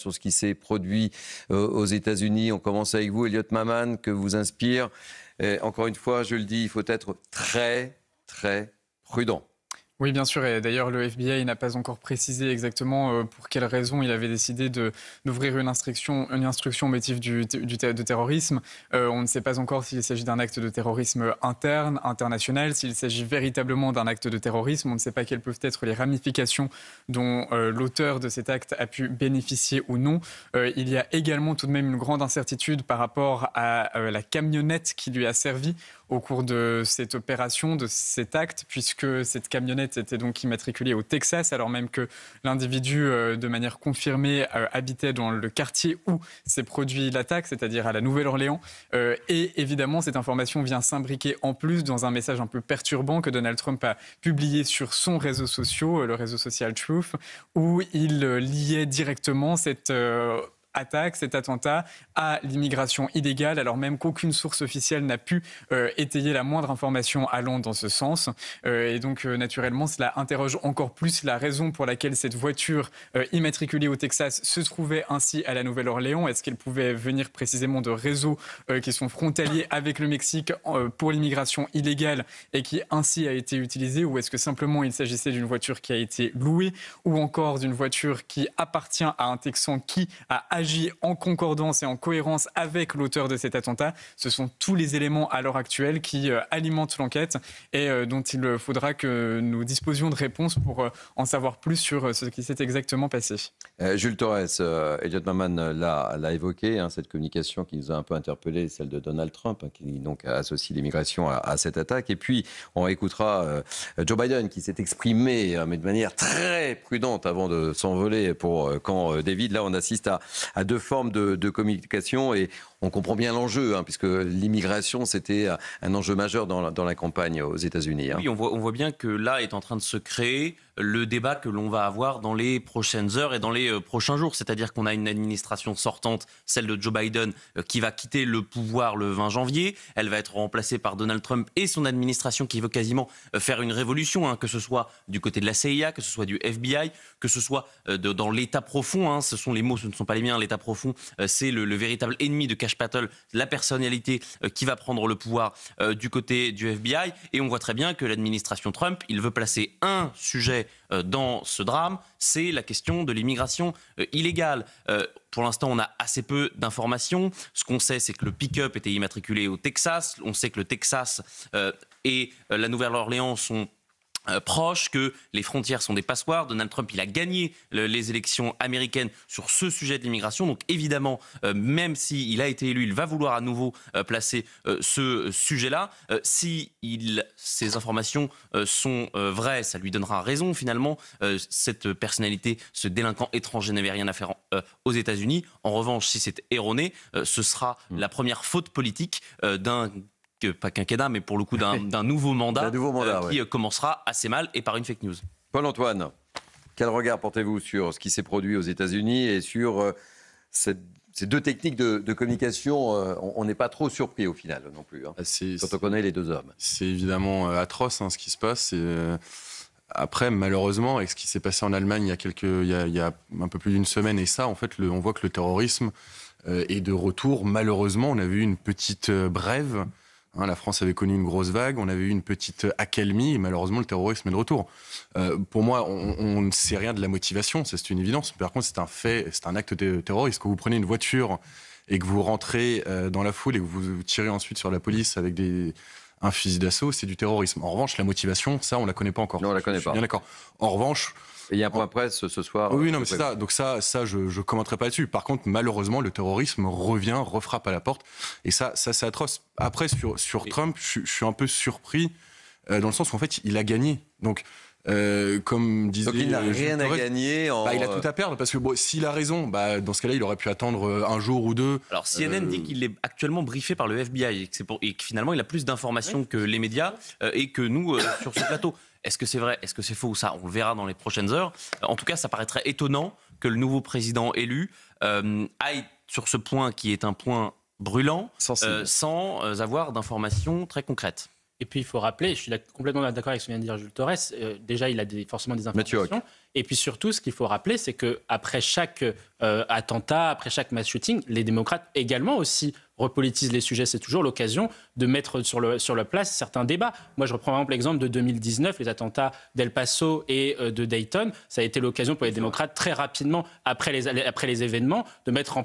sur ce qui s'est produit aux États-Unis. On commence avec vous, Elliot Maman, que vous inspire. Et encore une fois, je le dis, il faut être très, très prudent. Oui, bien sûr. Et d'ailleurs, le FBI n'a pas encore précisé exactement pour quelles raisons il avait décidé d'ouvrir une instruction au motif de terrorisme. On ne sait pas encore s'il s'agit d'un acte de terrorisme interne, international, s'il s'agit véritablement d'un acte de terrorisme. On ne sait pas quelles peuvent être les ramifications dont l'auteur de cet acte a pu bénéficier ou non. Il y a également tout de même une grande incertitude par rapport à la camionnette qui lui a servi au cours de cette opération, de cet acte, puisque cette camionnette était donc immatriculée au Texas, alors même que l'individu, de manière confirmée, habitait dans le quartier où s'est produit l'attaque, c'est-à-dire à la Nouvelle-Orléans. Et évidemment, cette information vient s'imbriquer en plus dans un message un peu perturbant que Donald Trump a publié sur son réseau social, le réseau social Truth, où il liait directement cette attaque, cet attentat à l'immigration illégale, alors même qu'aucune source officielle n'a pu étayer la moindre information allant dans ce sens. Et donc, naturellement, cela interroge encore plus la raison pour laquelle cette voiture immatriculée au Texas se trouvait ainsi à la Nouvelle-Orléans. Est-ce qu'elle pouvait venir précisément de réseaux qui sont frontaliers avec le Mexique pour l'immigration illégale et qui ainsi a été utilisée, ou est-ce que simplement il s'agissait d'une voiture qui a été louée, ou encore d'une voiture qui appartient à un Texan qui a agit en concordance et en cohérence avec l'auteur de cet attentat? Ce sont tous les éléments à l'heure actuelle qui alimentent l'enquête et dont il faudra que nous disposions de réponses pour en savoir plus sur ce qui s'est exactement passé. Jules Torres, Elliot Maman l'a évoqué, hein, cette communication qui nous a un peu interpellé, celle de Donald Trump, hein, qui donc associe l'immigration à cette attaque. Et puis, on écoutera Joe Biden qui s'est exprimé, mais de manière très prudente avant de s'envoler pour Camp David. Là, on assiste à deux formes de communication et on comprend bien l'enjeu, hein, puisque l'immigration, c'était un enjeu majeur dans la campagne aux États-Unis. Hein. Oui, on voit bien que là est en train de se créer le débat que l'on va avoir dans les prochaines heures et dans les prochains jours. C'est-à-dire qu'on a une administration sortante, celle de Joe Biden, qui va quitter le pouvoir le 20 janvier. Elle va être remplacée par Donald Trump et son administration qui veut quasiment faire une révolution, hein, que ce soit du côté de la CIA, que ce soit du FBI, que ce soit dans l'État profond. Hein, ce sont les mots, ce ne sont pas les miens. L'État profond, c'est le véritable ennemi de Cash Patel, la personnalité qui va prendre le pouvoir du côté du FBI. Et on voit très bien que l'administration Trump, il veut placer un sujet dans ce drame, c'est la question de l'immigration illégale. Pour l'instant, on a assez peu d'informations. Ce qu'on sait, c'est que le pick-up était immatriculé au Texas. On sait que le Texas et la Nouvelle-Orléans sont proches, que les frontières sont des passoires. Donald Trump, il a gagné les élections américaines sur ce sujet de l'immigration. Donc évidemment, même s'il a été élu, il va vouloir à nouveau placer ce sujet-là. Si ces informations sont vraies, ça lui donnera raison finalement. Cette personnalité, ce délinquant étranger n'avait rien à faire aux États-Unis. En revanche, si c'est erroné, ce sera la première faute politique pas quinquennat, mais pour le coup d'un nouveau mandat, qui commencera assez mal et par une fake news. Paul-Antoine, quel regard portez-vous sur ce qui s'est produit aux États-Unis et sur ces deux techniques de communication? On n'est pas trop surpris au final non plus, hein, quand on connaît les deux hommes. C'est évidemment atroce, hein, ce qui se passe. Après, malheureusement, avec ce qui s'est passé en Allemagne il y a un peu plus d'une semaine, et ça, en fait, on voit que le terrorisme est de retour. Malheureusement, on a vu une petite brève. Hein, la France avait connu une grosse vague, on avait eu une petite accalmie et malheureusement le terrorisme est de retour. Pour moi, on ne sait rien de la motivation, c'est une évidence. Par contre, c'est un fait, c'est un acte terroriste. Quand vous prenez une voiture et que vous rentrez dans la foule et que vous tirez ensuite sur la police avec un fusil d'assaut, c'est du terrorisme. En revanche, la motivation, ça, on ne la connaît pas encore. Non, on ne la connaît pas. Bien d'accord. En revanche... Et il y a un point presse ce soir. Oui, non, mais c'est ça. Donc ça, je ne commenterai pas là-dessus. Par contre, malheureusement, le terrorisme refrappe à la porte. Et ça c'est atroce. Après, sur Trump, je suis un peu surpris dans le sens où, en fait, il a gagné. Donc, comme disait... Donc il n'a rien à gagner. Il a tout à perdre, parce que s'il a raison, dans ce cas-là, il aurait pu attendre un jour ou deux. Alors CNN dit qu'il est actuellement briefé par le FBI et que finalement, il a plus d'informations que les médias et que nous sur ce plateau. Est-ce que c'est vrai? Est-ce que c'est faux? Ça, on le verra dans les prochaines heures. En tout cas, ça paraîtrait étonnant que le nouveau président élu aille sur ce point qui est un point brûlant sans avoir d'informations très concrètes. Et puis, il faut rappeler, je suis complètement d'accord avec ce que vient de dire Jules Torres, déjà, il a forcément des Mathieu Hoc. informations. Et puis surtout, ce qu'il faut rappeler, c'est qu'après chaque attentat, après chaque mass shooting, les démocrates également aussi repolitisent les sujets. C'est toujours l'occasion de mettre sur la place certains débats. Moi, je reprends par exemple l'exemple de 2019, les attentats d'El Paso et de Dayton. Ça a été l'occasion pour les démocrates, très rapidement, après les événements, de mettre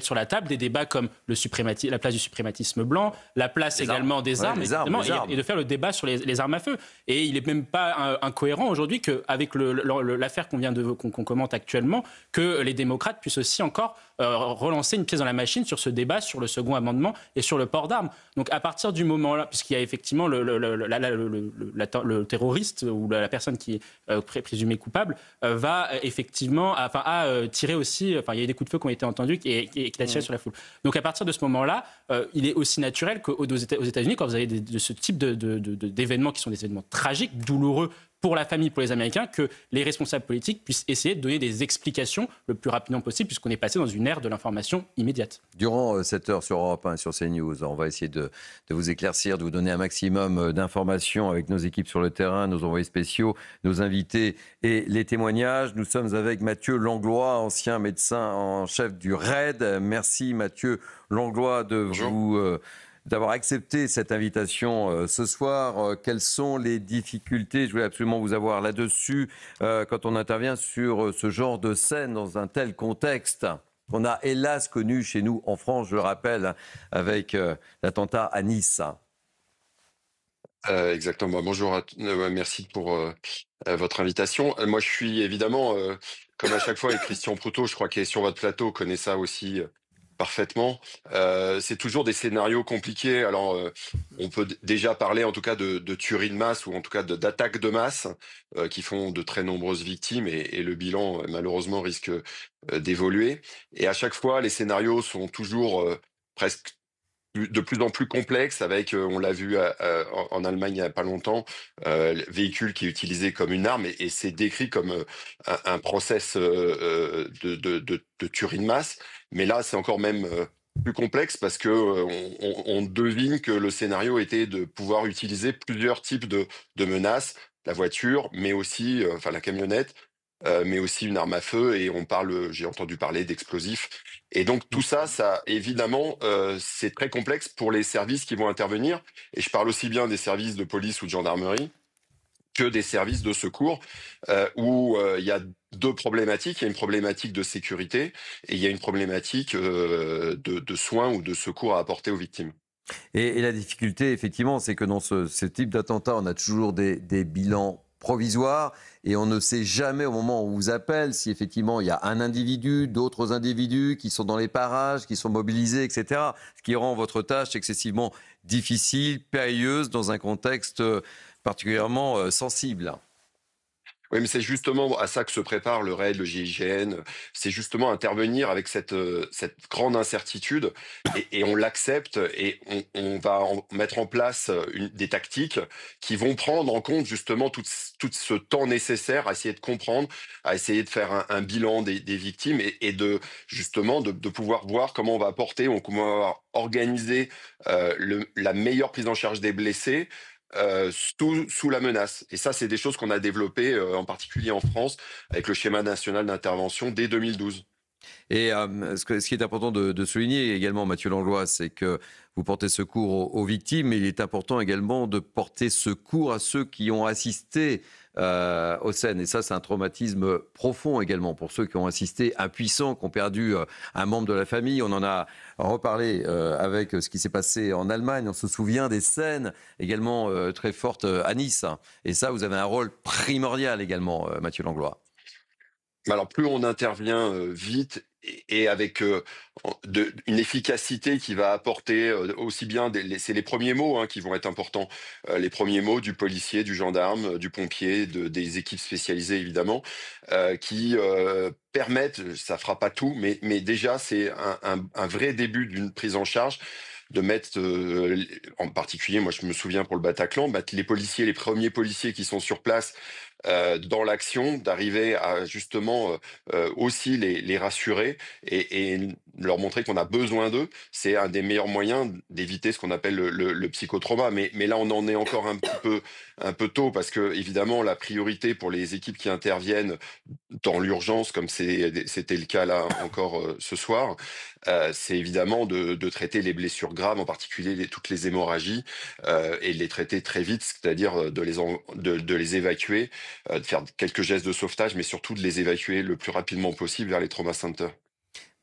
sur la table des débats comme la place du suprématisme blanc, la place également des armes, et de faire le débat sur les armes à feu. Et il n'est même pas incohérent aujourd'hui qu'avec l'affaire qu'on commente actuellement, que les démocrates puissent aussi encore relancer une pièce dans la machine sur ce débat, sur le second amendement et sur le port d'armes. Donc à partir du moment-là, puisqu'il y a effectivement le terroriste ou la personne qui est présumée coupable, va effectivement tirer aussi, il y a eu des coups de feu qui ont été entendus et qu'il a tiré sur la foule. Donc à partir de ce moment-là, il est aussi naturel qu'aux États-Unis, quand vous avez de ce type d'événements qui sont des événements tragiques, douloureux, pour la famille, pour les Américains, que les responsables politiques puissent essayer de donner des explications le plus rapidement possible, puisqu'on est passé dans une ère de l'information immédiate. Durant cette heure sur Europe 1 et sur CNews, on va essayer de vous éclaircir, de vous donner un maximum d'informations avec nos équipes sur le terrain, nos envoyés spéciaux, nos invités et les témoignages. Nous sommes avec Mathieu Langlois, ancien médecin en chef du RAID. Merci Mathieu Langlois d'avoir accepté cette invitation ce soir. Quelles sont les difficultés? Je voulais absolument vous avoir là-dessus quand on intervient sur ce genre de scène dans un tel contexte qu'on a hélas connu chez nous en France, je le rappelle, avec l'attentat à Nice. Exactement. Bonjour, merci pour votre invitation. Moi, je suis évidemment, comme à chaque fois, et Christian Proutot, je crois qu'il est sur votre plateau, connaît ça aussi parfaitement. C'est toujours des scénarios compliqués. Alors, on peut déjà parler en tout cas de tueries de masse ou en tout cas d'attaques de masse qui font de très nombreuses victimes et le bilan malheureusement risque d'évoluer. Et à chaque fois, les scénarios sont toujours presque de plus en plus complexes avec, on l'a vu en Allemagne il n'y a pas longtemps, le véhicule qui est utilisé comme une arme et c'est décrit comme un process de tuerie de masse. Mais là, c'est encore même plus complexe parce que on devine que le scénario était de pouvoir utiliser plusieurs types de menaces, la voiture, mais aussi, la camionnette, mais aussi une arme à feu. Et j'ai entendu parler d'explosifs. Et donc tout ça, évidemment, c'est très complexe pour les services qui vont intervenir. Et je parle aussi bien des services de police ou de gendarmerie que des services de secours, où il y a deux problématiques. Il y a une problématique de sécurité et il y a une problématique de soins ou de secours à apporter aux victimes. Et la difficulté, effectivement, c'est que dans ce type d'attentat, on a toujours des bilans provisoires et on ne sait jamais au moment où on vous appelle si effectivement il y a un individu, d'autres individus qui sont dans les parages, qui sont mobilisés, etc. Ce qui rend votre tâche excessivement difficile, périlleuse dans un contexte particulièrement sensible. Oui, mais c'est justement à ça que se prépare le RAID, le GIGN. C'est justement intervenir avec cette grande incertitude et on l'accepte et on va mettre en place des tactiques qui vont prendre en compte justement tout ce temps nécessaire à essayer de comprendre, à essayer de faire un bilan des victimes et justement de pouvoir voir comment on va apporter, comment on va organiser la meilleure prise en charge des blessés sous la menace. Et ça, c'est des choses qu'on a développées, en particulier en France, avec le schéma national d'intervention dès 2012. Et ce qui est important de souligner également, Mathieu Langlois, c'est que vous portez secours aux victimes, mais il est important également de porter secours à ceux qui ont assisté aux scènes. Et ça, c'est un traumatisme profond également pour ceux qui ont assisté, impuissants, qui ont perdu un membre de la famille. On en a reparlé avec ce qui s'est passé en Allemagne. On se souvient des scènes également très fortes à Nice. Et ça, vous avez un rôle primordial également, Mathieu Langlois. Alors plus on intervient vite et avec une efficacité qui va apporter aussi bien, c'est les premiers mots qui vont être importants, les premiers mots du policier, du gendarme, du pompier, des équipes spécialisées évidemment, qui permettent, ça fera pas tout, mais déjà c'est un vrai début d'une prise en charge de mettre, en particulier, moi je me souviens pour le Bataclan, les policiers, les premiers policiers qui sont sur place dans l'action, d'arriver à justement aussi les rassurer et leur montrer qu'on a besoin d'eux. C'est un des meilleurs moyens d'éviter ce qu'on appelle le psychotrauma. Mais là, on en est encore un peu tôt parce que évidemment, la priorité pour les équipes qui interviennent dans l'urgence, comme c'était le cas là encore ce soir, c'est évidemment de traiter les blessures graves, en particulier toutes les hémorragies, et de les traiter très vite, c'est-à-dire de les évacuer, de faire quelques gestes de sauvetage, mais surtout de les évacuer le plus rapidement possible vers les trauma centers.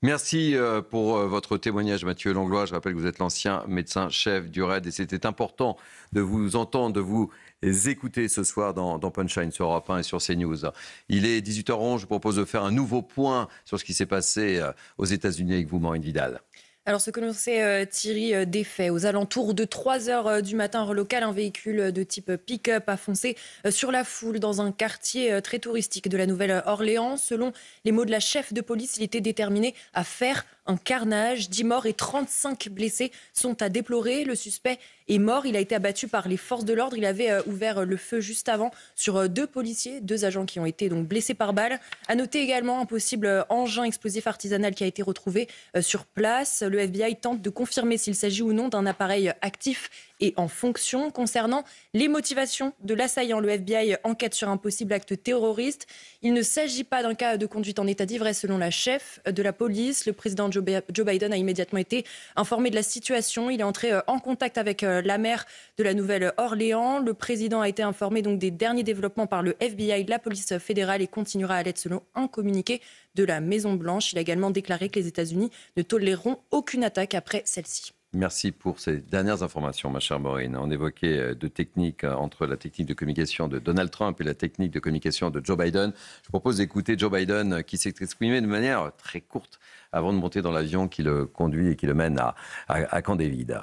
Merci pour votre témoignage, Mathieu Langlois. Je rappelle que vous êtes l'ancien médecin-chef du RAID et c'était important de vous entendre, de vous écouter ce soir dans Punchline sur Europe 1 et sur CNews. Il est 18h11, je vous propose de faire un nouveau point sur ce qui s'est passé aux États-Unis avec vous, Maureen Vidal. Alors, ce que l'on sait, Thierry, des faits. Aux alentours de 3 heures du matin, heure locale, un véhicule de type pick-up a foncé sur la foule dans un quartier très touristique de la Nouvelle-Orléans. Selon les mots de la chef de police, il était déterminé à faire un carnage. 10 morts et 35 blessés sont à déplorer. Le suspect est mort. Il a été abattu par les forces de l'ordre. Il avait ouvert le feu juste avant sur 2 policiers, 2 agents qui ont été donc blessés par balle. À noter également un possible engin explosif artisanal qui a été retrouvé sur place. Le FBI tente de confirmer s'il s'agit ou non d'un appareil actif et en fonction. Concernant les motivations de l'assaillant, le FBI enquête sur un possible acte terroriste. Il ne s'agit pas d'un cas de conduite en état d'ivresse selon la chef de la police. Le président Joe Biden a immédiatement été informé de la situation. Il est entré en contact avec la maire de la Nouvelle-Orléans. Le président a été informé donc des derniers développements par le FBI, la police fédérale, et continuera à l'être selon un communiqué de la Maison-Blanche. Il a également déclaré que les États-Unis ne toléreront aucune attaque après celle-ci. Merci pour ces dernières informations, ma chère Maureen. On évoquait deux techniques entre la technique de communication de Donald Trump et la technique de communication de Joe Biden. Je propose d'écouter Joe Biden qui s'est exprimé de manière très courte avant de monter dans l'avion qui le conduit et qui le mène à Camp David.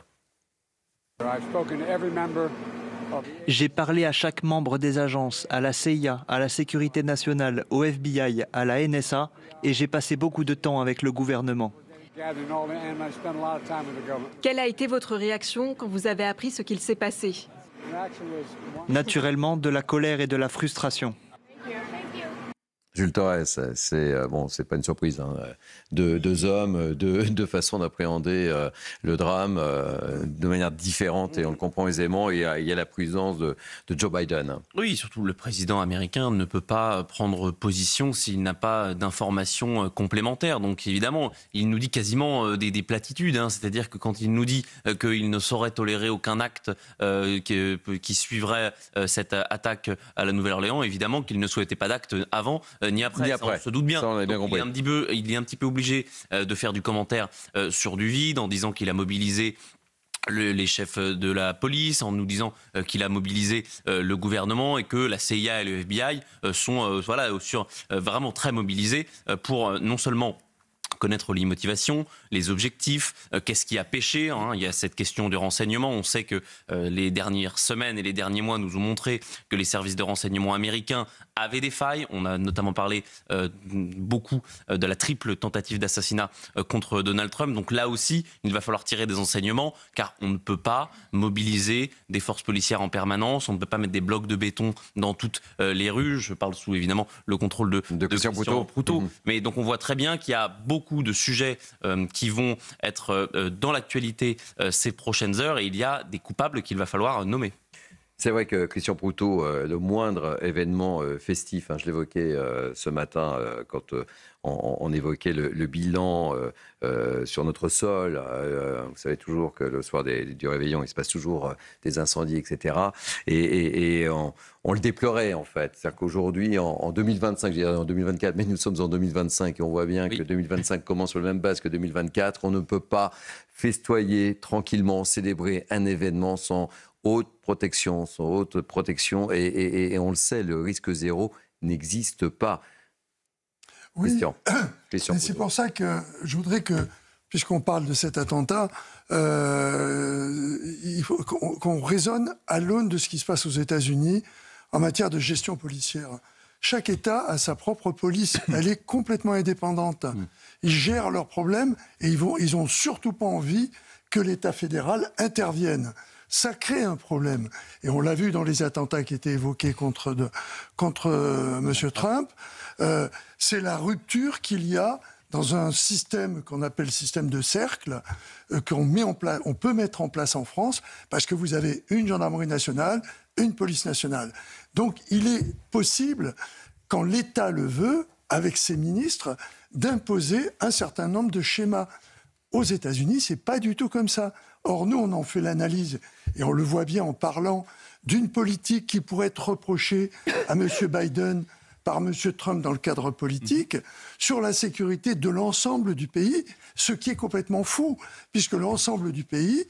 J'ai parlé à chaque membre des agences, à la CIA, à la Sécurité nationale, au FBI, à la NSA, et j'ai passé beaucoup de temps avec le gouvernement. Quelle a été votre réaction quand vous avez appris ce qu'il s'est passé ? Naturellement, de la colère et de la frustration. Jules Torres, c'est pas une surprise. Hein. Deux hommes, deux façons d'appréhender le drame de manière différente et on le comprend aisément. Et il y a la prudence de Joe Biden. Oui, surtout le président américain ne peut pas prendre position s'il n'a pas d'informations complémentaires. Donc évidemment, il nous dit quasiment des platitudes. Hein. C'est-à-dire que quand il nous dit qu'il ne saurait tolérer aucun acte qui suivrait cette attaque à la Nouvelle-Orléans, évidemment qu'il ne souhaitait pas d'acte avant. Ni après. Ça, on se doute bien. Ça, bien compris. Il est un petit peu obligé de faire du commentaire sur du vide en disant qu'il a mobilisé les chefs de la police, en nous disant qu'il a mobilisé le gouvernement et que la CIA et le FBI sont vraiment très mobilisés pour non seulement connaître les motivations, les objectifs, qu'est-ce qui a péché. Hein. Il y a cette question de renseignement. On sait que les dernières semaines et les derniers mois nous ont montré que les services de renseignement américains avaient des failles. On a notamment parlé beaucoup de la triple tentative d'assassinat contre Donald Trump. Donc là aussi, il va falloir tirer des enseignements, car on ne peut pas mobiliser des forces policières en permanence. On ne peut pas mettre des blocs de béton dans toutes les rues. Je parle sous, évidemment, le contrôle de Christian Proutot. Mais donc on voit très bien qu'il y a beaucoup de sujets qui vont être dans l'actualité ces prochaines heures et il y a des coupables qu'il va falloir nommer. C'est vrai que Christian Proutot, le moindre événement festif, je l'évoquais ce matin quand on évoquait le bilan sur notre sol. Vous savez toujours que le soir du réveillon, il se passe toujours des incendies, etc. Et on le déplorait en fait. C'est-à-dire qu'aujourd'hui, en 2025, je dirais en 2024, mais nous sommes en 2025 et on voit bien que 2025 commence sur le même base que 2024. On ne peut pas festoyer tranquillement, célébrer un événement sans haute protection, et on le sait, le risque zéro n'existe pas. Oui, Christian, c'est pour ça que je voudrais que, puisqu'on parle de cet attentat, il faut qu'on raisonne à l'aune de ce qui se passe aux États-Unis en matière de gestion policière. Chaque État a sa propre police, elle est complètement indépendante. Ils gèrent leurs problèmes et ils ont surtout pas envie que l'État fédéral intervienne. ça crée un problème. Et on l'a vu dans les attentats qui étaient évoqués contre M. Trump. C'est la rupture qu'il y a dans un système qu'on appelle système de cercle, on peut mettre en place en France, parce que vous avez une gendarmerie nationale, une police nationale. Donc il est possible, quand l'État le veut, avec ses ministres, d'imposer un certain nombre de schémas. Aux États-Unis, c'est pas du tout comme ça. Or, nous, on en fait l'analyse, et on le voit bien en parlant d'une politique qui pourrait être reprochée à M. Biden par M. Trump dans le cadre politique, sur la sécurité de l'ensemble du pays, ce qui est complètement fou, puisque l'ensemble du pays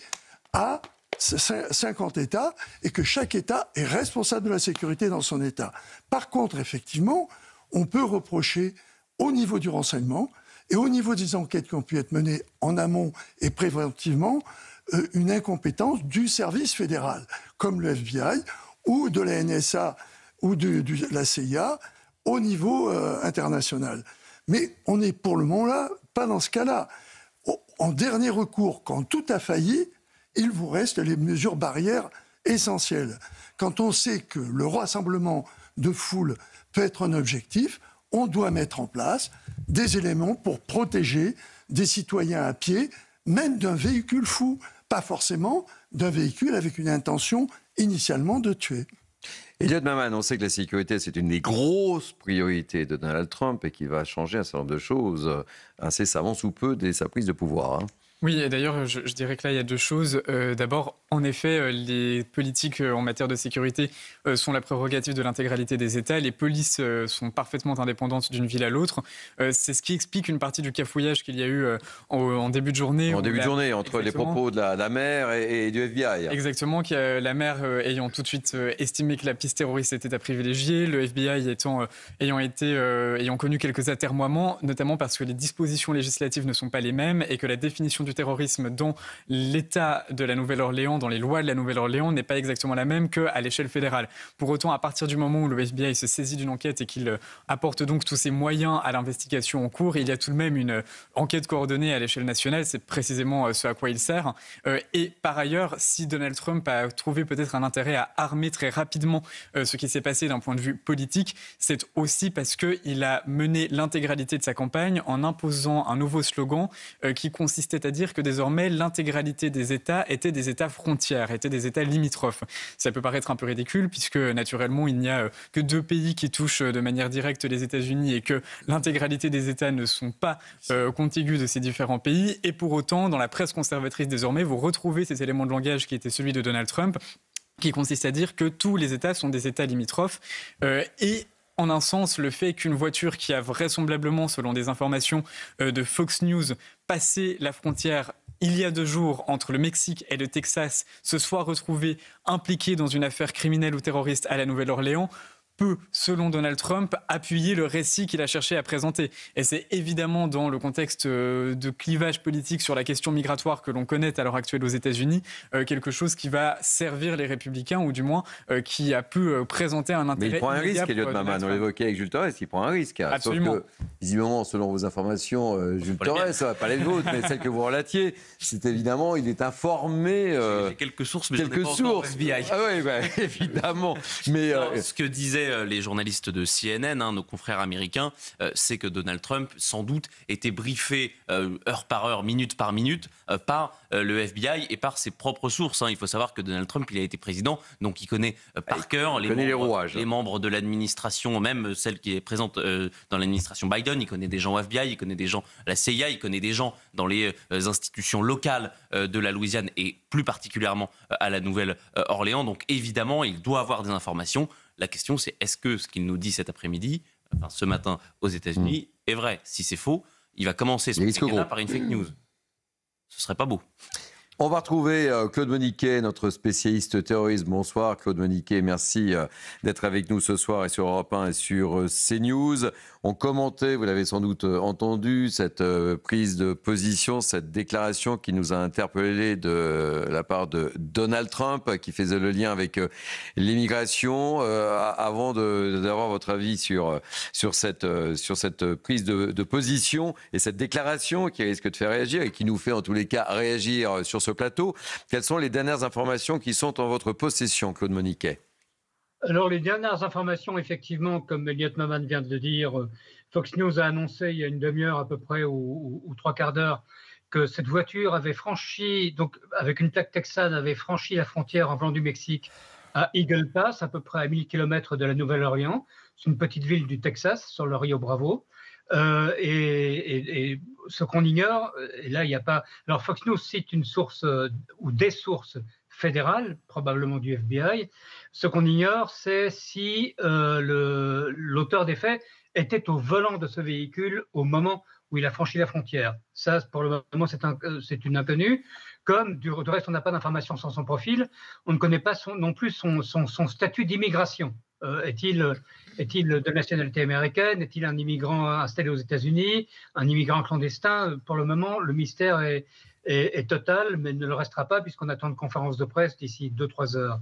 a 50 États, et que chaque État est responsable de la sécurité dans son État. Par contre, effectivement, on peut reprocher au niveau du renseignement et au niveau des enquêtes qui ont pu être menées en amont et préventivement, une incompétence du service fédéral, comme le FBI, ou de la NSA, ou de la CIA, au niveau international. Mais on n'est pour le moment là, pas dans ce cas-là. En dernier recours, quand tout a failli, il vous reste les mesures barrières essentielles. Quand on sait que le rassemblement de foule peut être un objectif, on doit mettre en place des éléments pour protéger des citoyens à pied, même d'un véhicule fou, pas forcément d'un véhicule avec une intention initialement de tuer. Elliot Maman, on sait que la sécurité, c'est une des grosses priorités de Donald Trump et qu'il va changer un certain nombre de choses incessamment sous peu dès sa prise de pouvoir. Oui, et d'ailleurs, je dirais que là, il y a deux choses. D'abord, en effet, les politiques en matière de sécurité sont la prérogative de l'intégralité des États. Les polices sont parfaitement indépendantes d'une ville à l'autre. C'est ce qui explique une partie du cafouillage qu'il y a eu en début de journée. En début de journée, entre les propos de la maire et du FBI. Exactement, la maire ayant tout de suite estimé que la piste terroriste était à privilégier, le FBI ayant connu quelques atermoiements, notamment parce que les dispositions législatives ne sont pas les mêmes et que la définition du terrorisme dans l'État de la Nouvelle-Orléans, dans les lois de la Nouvelle-Orléans, n'est pas exactement la même qu'à l'échelle fédérale. Pour autant, à partir du moment où le FBI se saisit d'une enquête et qu'il apporte donc tous ses moyens à l'investigation en cours, il y a tout de même une enquête coordonnée à l'échelle nationale, c'est précisément ce à quoi il sert. Et par ailleurs, si Donald Trump a trouvé peut-être un intérêt à armer très rapidement ce qui s'est passé d'un point de vue politique, c'est aussi parce qu'il a mené l'intégralité de sa campagne en imposant un nouveau slogan qui consistait à dire que désormais l'intégralité des États étaient des États frontières, étaient des États limitrophes. Ça peut paraître un peu ridicule puisque naturellement il n'y a que deux pays qui touchent de manière directe les États-Unis et que l'intégralité des États ne sont pas contigus de ces différents pays. Et pour autant, dans la presse conservatrice désormais, vous retrouvez ces éléments de langage qui étaient celui de Donald Trump, qui consiste à dire que tous les États sont des États limitrophes et en un sens, le fait qu'une voiture qui a vraisemblablement, selon des informations de Fox News, passé la frontière il y a 2 jours entre le Mexique et le Texas, se soit retrouvée impliquée dans une affaire criminelle ou terroriste à la Nouvelle-Orléans, peut, selon Donald Trump, appuyer le récit qu'il a cherché à présenter. Et c'est évidemment dans le contexte de clivage politique sur la question migratoire que l'on connaît à l'heure actuelle aux États-Unis, quelque chose qui va servir les républicains, ou du moins qui a pu présenter un intérêt. Mais il prend un risque, Elliot Maman. On l'évoquait avec Jules Torres, il prend un risque. Absolument. Sauf que, visiblement, selon vos informations, Jules Torres, ça ne va pas les vôtres, mais celles que vous relatiez, c'est évidemment, il est informé. J'ai quelques sources, mais quelques sources. FBI. Ah oui, bah, évidemment. Mais ce que disaient les journalistes de CNN, nos confrères américains, c'est que Donald Trump, sans doute, était briefé heure par heure, minute par minute, par le FBI et par ses propres sources. Il faut savoir que Donald Trump, il a été président, donc il connaît par cœur les membres de l'administration, même celle qui est présente dans l'administration Biden. Il connaît des gens au FBI, il connaît des gens à la CIA, il connaît des gens dans les institutions locales de la Louisiane et plus particulièrement à la Nouvelle-Orléans. Donc évidemment, il doit avoir des informations. La question, c'est est-ce que ce qu'il nous dit cet après-midi, ce matin aux États-Unis, est vrai? Si c'est faux, il va commencer son quinquennat par une fake news. Ce serait pas beau. On va retrouver Claude Moniquet, notre spécialiste terrorisme. Bonsoir Claude Moniquet, merci d'être avec nous ce soir et sur Europe 1 et sur CNews. On commentait, vous l'avez sans doute entendu, cette prise de position, cette déclaration qui nous a interpellés de la part de Donald Trump, qui faisait le lien avec l'immigration. Avant d'avoir votre avis sur cette prise de position et cette déclaration qui risque de faire réagir et qui nous fait en tous les cas réagir sur ce plateau. Quelles sont les dernières informations qui sont en votre possession, Claude Moniquet? Alors, les dernières informations, effectivement, comme Elliot Maman vient de le dire, Fox News a annoncé il y a une demi-heure à peu près ou trois quarts d'heure que cette voiture avait franchi, donc avec une plaque texane, avait franchi la frontière en venant du Mexique à Eagle Pass, à peu près à 1000 km de la Nouvelle-Orléans. C'est une petite ville du Texas, sur le Rio Bravo. Et ce qu'on ignore, et là, il n'y a pas... Alors, Fox News cite une source ou des sources fédérales, probablement du FBI. Ce qu'on ignore, c'est si l'auteur des faits était au volant de ce véhicule au moment où il a franchi la frontière. Ça, pour le moment, c'est une inconnue. Comme du reste, on n'a pas d'informations sur son profil, on ne connaît pas non plus son statut d'immigration. Est-il de nationalité américaine? Est-il un immigrant installé aux États-Unis? Un immigrant clandestin? Pour le moment, le mystère est total, mais ne le restera pas puisqu'on attend une conférence de presse d'ici 2-3 heures.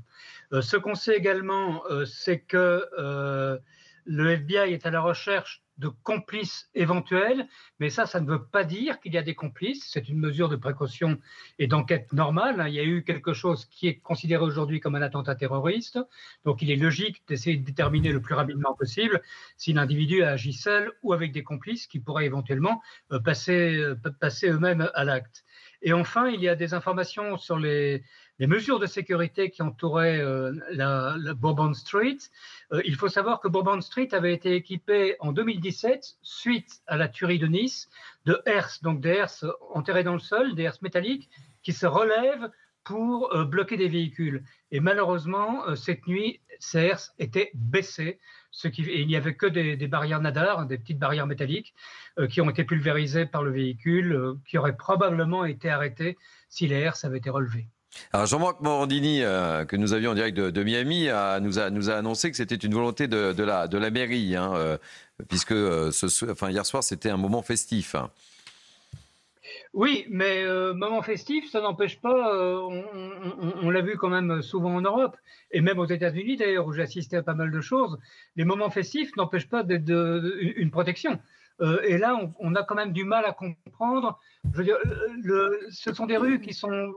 Ce qu'on sait également, c'est que le FBI est à la recherche de complices éventuels, mais ça ne veut pas dire qu'il y a des complices. C'est une mesure de précaution et d'enquête normale. Il y a eu quelque chose qui est considéré aujourd'hui comme un attentat terroriste, donc il est logique d'essayer de déterminer le plus rapidement possible si l'individu a agi seul ou avec des complices qui pourraient éventuellement passer eux-mêmes à l'acte. Et enfin, il y a des informations sur les mesures de sécurité qui entouraient la Bourbon Street. Il faut savoir que Bourbon Street avait été équipée en 2017, suite à la tuerie de Nice, de herses, donc des herses enterrées dans le sol, des herses métalliques qui se relèvent pour bloquer des véhicules. Et malheureusement, cette nuit, ces herses étaient baissées. Et il n'y avait que des barrières nadar, des petites barrières métalliques, qui ont été pulvérisées par le véhicule, qui auraient probablement été arrêtées si les herses avaient été relevées. Alors Jean-Marc Morandini, que nous avions en direct de Miami, nous a annoncé que c'était une volonté de la mairie, puisque hier soir c'était un moment festif. Oui, mais moment festif, ça n'empêche pas, on l'a vu quand même souvent en Europe, et même aux États-Unis d'ailleurs, où j'ai assisté à pas mal de choses, les moments festifs n'empêchent pas une protection. Et là, on a quand même du mal à comprendre. Je veux dire, ce sont des rues qui sont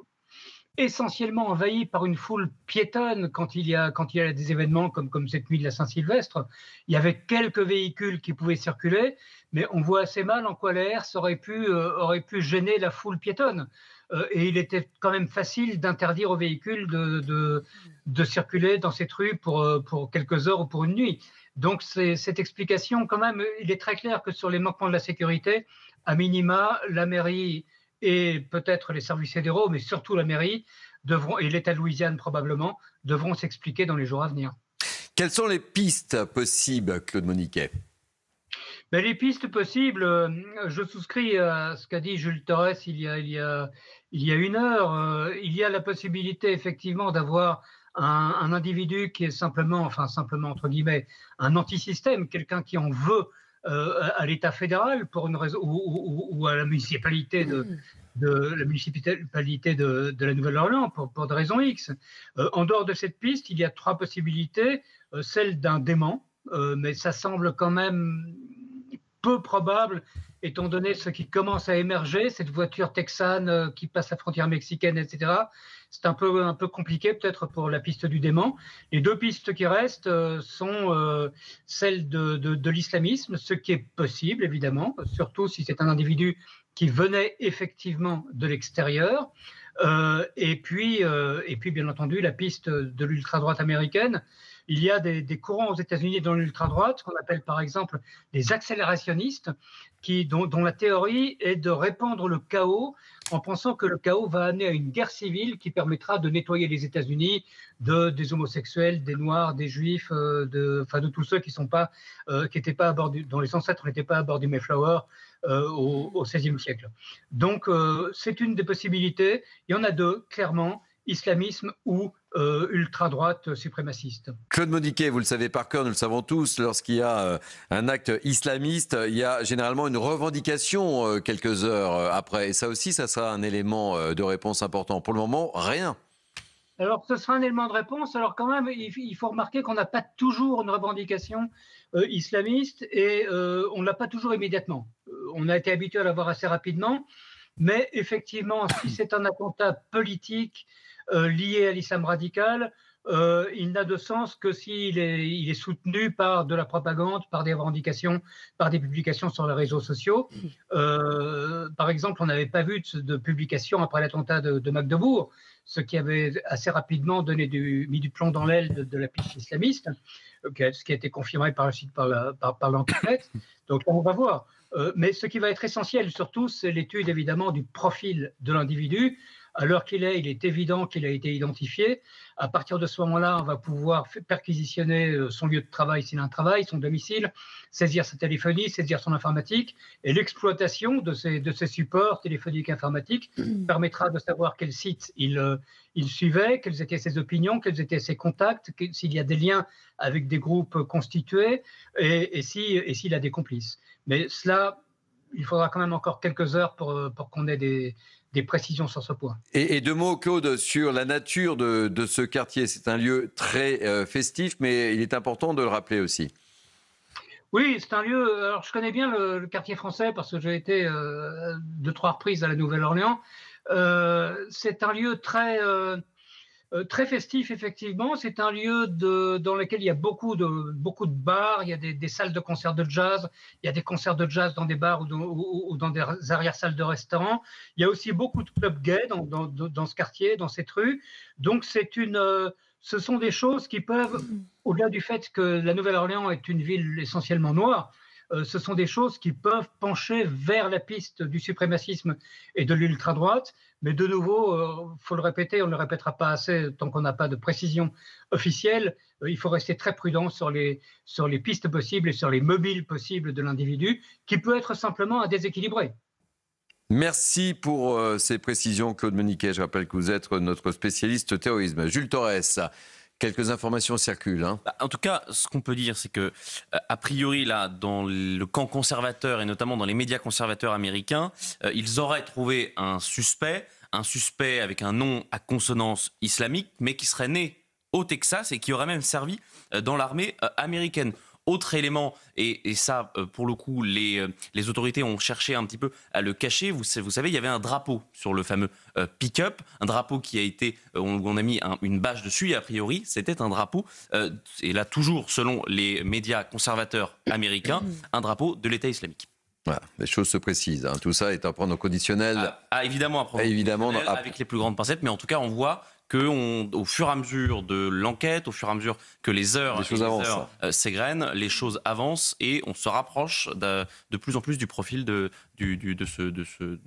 essentiellement envahies par une foule piétonne quand il y a des événements comme cette nuit de la Saint-Sylvestre. Il y avait quelques véhicules qui pouvaient circuler, mais on voit assez mal en quoi les herses auraient pu gêner la foule piétonne. Et il était quand même facile d'interdire aux véhicules de circuler dans cette rue pour quelques heures ou pour une nuit. Donc cette explication, quand même, il est très clair que sur les manquements de la sécurité, à minima, la mairie et peut-être les services fédéraux, mais surtout la mairie, et l'État de Louisiane probablement, devront s'expliquer dans les jours à venir. Quelles sont les pistes possibles, Claude Moniquet? Ben, les pistes possibles, je souscris à ce qu'a dit Jules Torres il y a une heure. Il y a la possibilité effectivement d'avoir un individu qui est simplement entre guillemets, un anti-système, quelqu'un qui en veut à l'État fédéral pour une raison, ou à la municipalité de la Nouvelle-Orléans pour des raisons X. En dehors de cette piste, il y a 3 possibilités. Celle d'un dément, mais ça semble quand même peu probable, étant donné ce qui commence à émerger, cette voiture texane qui passe la frontière mexicaine, etc. C'est un peu compliqué peut-être pour la piste du dément. Les 2 pistes qui restent sont celles de l'islamisme, ce qui est possible évidemment, surtout si c'est un individu qui venait effectivement de l'extérieur. Et puis bien entendu la piste de l'ultra-droite américaine. Il y a des courants aux États-Unis dans l'ultra-droite, qu'on appelle par exemple des accélérationnistes, dont la théorie est de répandre le chaos en pensant que le chaos va amener à une guerre civile qui permettra de nettoyer les États-Unis des homosexuels, des noirs, des juifs, de tous ceux qui n'étaient pas à bord dont les ancêtres n'étaient pas à bord du Mayflower au XVIe siècle. Donc c'est une des possibilités. Il y en a 2, clairement, islamisme ou ultra-droite suprémaciste. Claude Moniquet, vous le savez par cœur, nous le savons tous, lorsqu'il y a un acte islamiste, il y a généralement une revendication quelques heures après. Et ça aussi, ça sera un élément de réponse important. Pour le moment, rien. Alors, ce sera un élément de réponse. Alors, quand même, il faut remarquer qu'on n'a pas toujours une revendication islamiste et on ne l'a pas toujours immédiatement. On a été habitué à l'avoir assez rapidement. Mais effectivement, si c'est un attentat politique lié à l'islam radical, il n'a de sens que s'il est soutenu par de la propagande, par des revendications, par des publications sur les réseaux sociaux. Par exemple, on n'avait pas vu de publication après l'attentat de Magdebourg, ce qui avait assez rapidement mis du plomb dans l'aile de la piste islamiste, ce qui a été confirmé par la suite par l'Internet. Donc on va voir. Mais ce qui va être essentiel surtout, c'est l'étude évidemment du profil de l'individu. À l'heure qu'il est, il est évident qu'il a été identifié. À partir de ce moment-là, on va pouvoir perquisitionner son lieu de travail s'il a un travail, son domicile, saisir sa téléphonie, saisir son informatique. Et l'exploitation de ces supports téléphoniques informatiques permettra de savoir quel site il suivait, quelles étaient ses opinions, quels étaient ses contacts, s'il y a des liens avec des groupes constitués et s'il a des complices. Mais cela, il faudra quand même encore quelques heures pour qu'on ait des précisions sur ce point. Et deux mots, Claude, sur la nature de ce quartier. C'est un lieu très festif, mais il est important de le rappeler aussi. Oui, c'est un lieu. Alors, je connais bien le quartier français parce que j'ai été 2-3 reprises à la Nouvelle-Orléans. C'est un lieu très festif, effectivement. C'est un lieu dans lequel il y a beaucoup de bars, il y a des salles de concert de jazz, il y a des concerts de jazz dans des bars ou dans des arrière-salles de restaurants. Il y a aussi beaucoup de clubs gays dans ce quartier, dans cette rue. Donc, ce sont des choses qui peuvent, au-delà du fait que la Nouvelle-Orléans est une ville essentiellement noire, ce sont des choses qui peuvent pencher vers la piste du suprémacisme et de l'ultra-droite. Mais de nouveau, il faut le répéter, on ne le répétera pas assez tant qu'on n'a pas de précision officielle. Il faut rester très prudent sur les pistes possibles et sur les mobiles possibles de l'individu, qui peut être simplement un déséquilibré. Merci pour ces précisions, Claude Moniquet. Je rappelle que vous êtes notre spécialiste terrorisme. Jules Torres, quelques informations circulent. Hein. En tout cas, ce qu'on peut dire, c'est que, a priori, là, dans le camp conservateur et notamment dans les médias conservateurs américains, ils auraient trouvé un suspect avec un nom à consonance islamique, mais qui serait né au Texas et qui aurait même servi dans l'armée américaine. Autre élément, et ça, pour le coup, les autorités ont cherché un petit peu à le cacher. Vous savez, il y avait un drapeau sur le fameux pick-up, un drapeau qui a été, on a mis une bâche dessus, et a priori, c'était un drapeau, et là, toujours selon les médias conservateurs américains, un drapeau de l'État islamique. Voilà, les choses se précisent. Hein. Tout ça est à prendre au conditionnel. Évidemment, à prendre au conditionnel, avec les plus grandes pincettes, mais en tout cas, on voit qu'au fur et à mesure de l'enquête, au fur et à mesure que les heures s'égrènent, les choses avancent et on se rapproche de plus en plus du profil de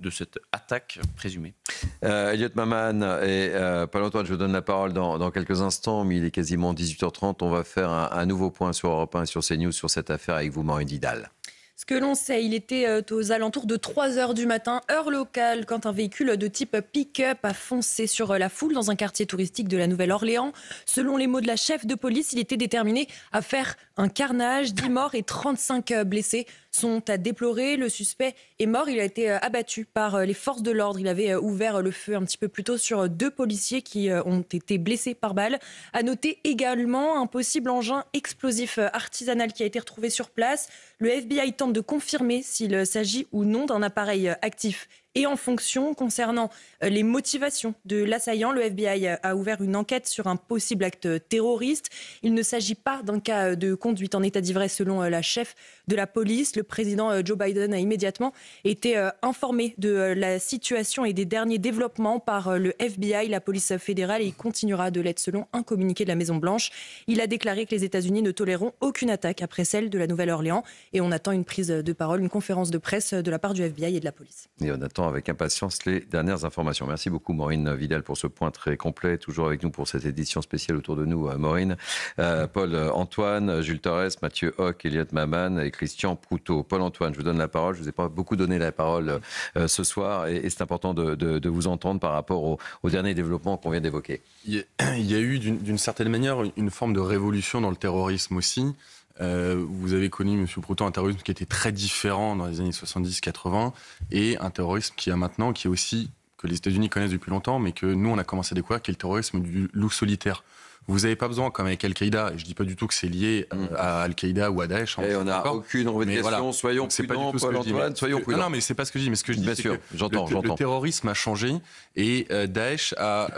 cette attaque présumée. Elliot Maman et Paul-Antoine, je vous donne la parole dans quelques instants, mais il est quasiment 18h30. On va faire un nouveau point sur Europe 1 et sur CNews sur cette affaire avec vous, Maureen Vidal. Ce que l'on sait, il était aux alentours de 3h du matin, heure locale, quand un véhicule de type pick-up a foncé sur la foule dans un quartier touristique de la Nouvelle-Orléans. Selon les mots de la chef de police, il était déterminé à faire un carnage. 10 morts et 35 blessés sont à déplorer. Le suspect est mort. Il a été abattu par les forces de l'ordre. Il avait ouvert le feu un petit peu plus tôt sur 2 policiers qui ont été blessés par balle. À noter également un possible engin explosif artisanal qui a été retrouvé sur place. Le FBI tente de confirmer s'il s'agit ou non d'un appareil actif et en fonction. Concernant les motivations de l'assaillant, le FBI a ouvert une enquête sur un possible acte terroriste. Il ne s'agit pas d'un cas de conduite en état d'ivresse selon la chef de la police. Le président Joe Biden a immédiatement été informé de la situation et des derniers développements par le FBI, la police fédérale, et il continuera de l'être selon un communiqué de la Maison-Blanche. Il a déclaré que les États-Unis ne toléreront aucune attaque après celle de la Nouvelle-Orléans et on attend une prise de parole, une conférence de presse de la part du FBI et de la police. Et on attend avec impatience les dernières informations. Merci beaucoup Maureen Vidal pour ce point très complet, toujours avec nous pour cette édition spéciale autour de nous, Maureen. Paul-Antoine, Jules Torres, Mathieu Hoc, Elliot Maman et Christian Proutot. Paul-Antoine, je vous donne la parole. Je ne vous ai pas beaucoup donné la parole ce soir et c'est important de vous entendre par rapport au dernier développement qu'on vient d'évoquer. Il y a eu d'une certaine manière une forme de révolution dans le terrorisme aussi. Vous avez connu, M. Proutot, un terrorisme qui était très différent dans les années 70-80 et un terrorisme qui est aussi que les États-Unis connaissent depuis longtemps, mais que nous, on a commencé à découvrir, qui est le terrorisme du loup solitaire. Vous n'avez pas besoin, comme avec Al-Qaïda, et je ne dis pas du tout que c'est lié à Al-Qaïda ou à Daesh. Et on n'a aucune revendication, voilà. soyons prudents, Paul-Antoine, soyons prudents. Non, mais c'est pas ce que je dis, mais ce que je dis, c'est que le terrorisme a changé, et Daesh a,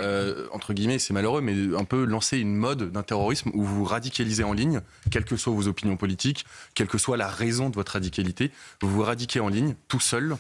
entre guillemets, c'est malheureux, mais un peu lancé une mode d'un terrorisme où vous vous radicalisez en ligne, quelles que soient vos opinions politiques, quelle que soit la raison de votre radicalité, vous vous radiquez en ligne, tout seul.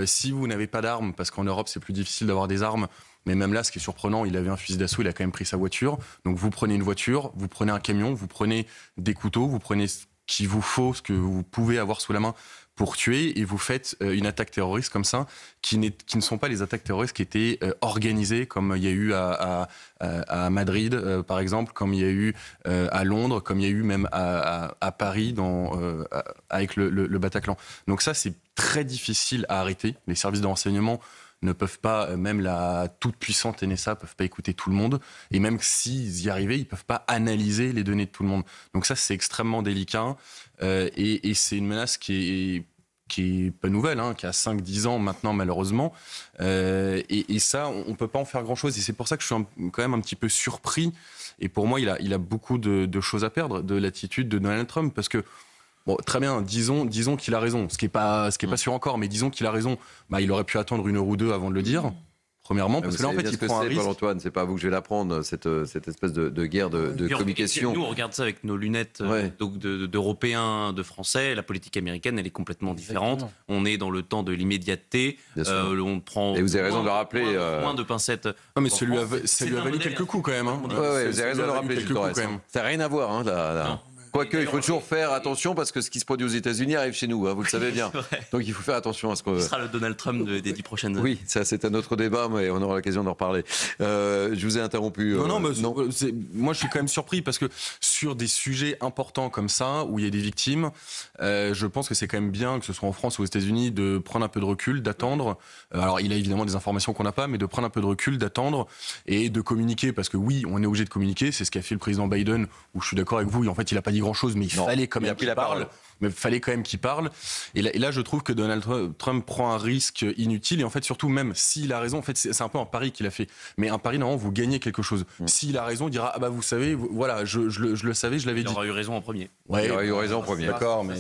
Si vous n'avez pas d'armes, parce qu'en Europe c'est plus difficile d'avoir des armes, mais même là ce qui est surprenant, il avait un fusil d'assaut, il a quand même pris sa voiture. Donc vous prenez une voiture, vous prenez un camion, vous prenez des couteaux, vous prenez ce qu'il vous faut, ce que vous pouvez avoir sous la main pour tuer, et vous faites une attaque terroriste comme ça, qui ne sont pas les attaques terroristes qui étaient organisées, comme il y a eu à Madrid, par exemple, comme il y a eu à Londres, comme il y a eu même à Paris avec le Bataclan. Donc ça, c'est très difficile à arrêter. Les services de renseignement ne peuvent pas, même la toute puissante NSA, peuvent pas écouter tout le monde. Et même s'ils y arrivaient, ils peuvent pas analyser les données de tout le monde. Donc ça, c'est extrêmement délicat. Et c'est une menace qui est pas nouvelle, qui a 5-10 ans maintenant, malheureusement. Et ça, on peut pas en faire grand-chose. Et c'est pour ça que je suis quand même un petit peu surpris. Et pour moi, il a beaucoup de choses à perdre de l'attitude de Donald Trump. Parce que, bon, très bien, disons qu'il a raison, ce qui est pas sûr encore, mais disons qu'il a raison. Il aurait pu attendre 1 heure ou 2 avant de le dire. Premièrement, parce que là, en fait, il prend un risque. Paul-Antoine, c'est pas à vous que je vais l'apprendre, cette espèce de guerre de communication. Nous, on regarde ça avec nos lunettes d'Européens, de Français. La politique américaine, elle est complètement différente. Exactement. On est dans le temps de l'immédiateté. On prend. Et vous avez raison de le rappeler. Moins de pincettes. Non, mais ça lui a valu quelques coups quand même. Oui, vous avez raison de le rappeler. Ça n'a rien à voir. Là. Quoique, il faut toujours faire attention parce que ce qui se produit aux États-Unis arrive chez nous, vous le savez bien. Donc il faut faire attention à ce que. Ce sera le Donald Trump des 10 prochaines années. Oui, ça c'est un autre débat, mais on aura l'occasion d'en reparler. Je vous ai interrompu. Non. Moi je suis quand même surpris parce que sur des sujets importants comme ça, où il y a des victimes, je pense que c'est quand même bien, que ce soit en France ou aux États-Unis, de prendre un peu de recul, d'attendre. Alors il a évidemment des informations qu'on n'a pas, mais de prendre un peu de recul, d'attendre et de communiquer, parce que oui, on est obligé de communiquer. C'est ce qu'a fait le président Biden, où je suis d'accord avec vous. En fait, il a pas dit grand-chose, mais il fallait quand même qu'il parle. Mais il fallait quand même qu'il parle. Et là, je trouve que Donald Trump prend un risque inutile. Et en fait, surtout, même s'il a raison, en fait, c'est un peu un pari qu'il a fait. Mais un pari, normalement, vous gagnez quelque chose. S'il a raison, il dira, vous savez, voilà, je le savais, je l'avais dit. Il aura eu raison en premier. Ouais, il aura eu raison en premier. D'accord, mais...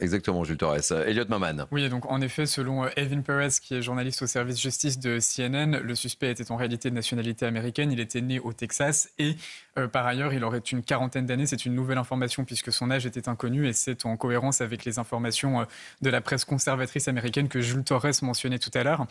Exactement, Jules Torres. Elliot Maman. Oui, donc en effet, selon Evan Perez, qui est journaliste au service justice de CNN, le suspect était en réalité de nationalité américaine. Il était né au Texas et par ailleurs, il aurait une 40aine d'années. C'est une nouvelle information puisque son âge était inconnu et c'est en cohérence avec les informations de la presse conservatrice américaine que Jules Torres mentionnait tout à l'heure.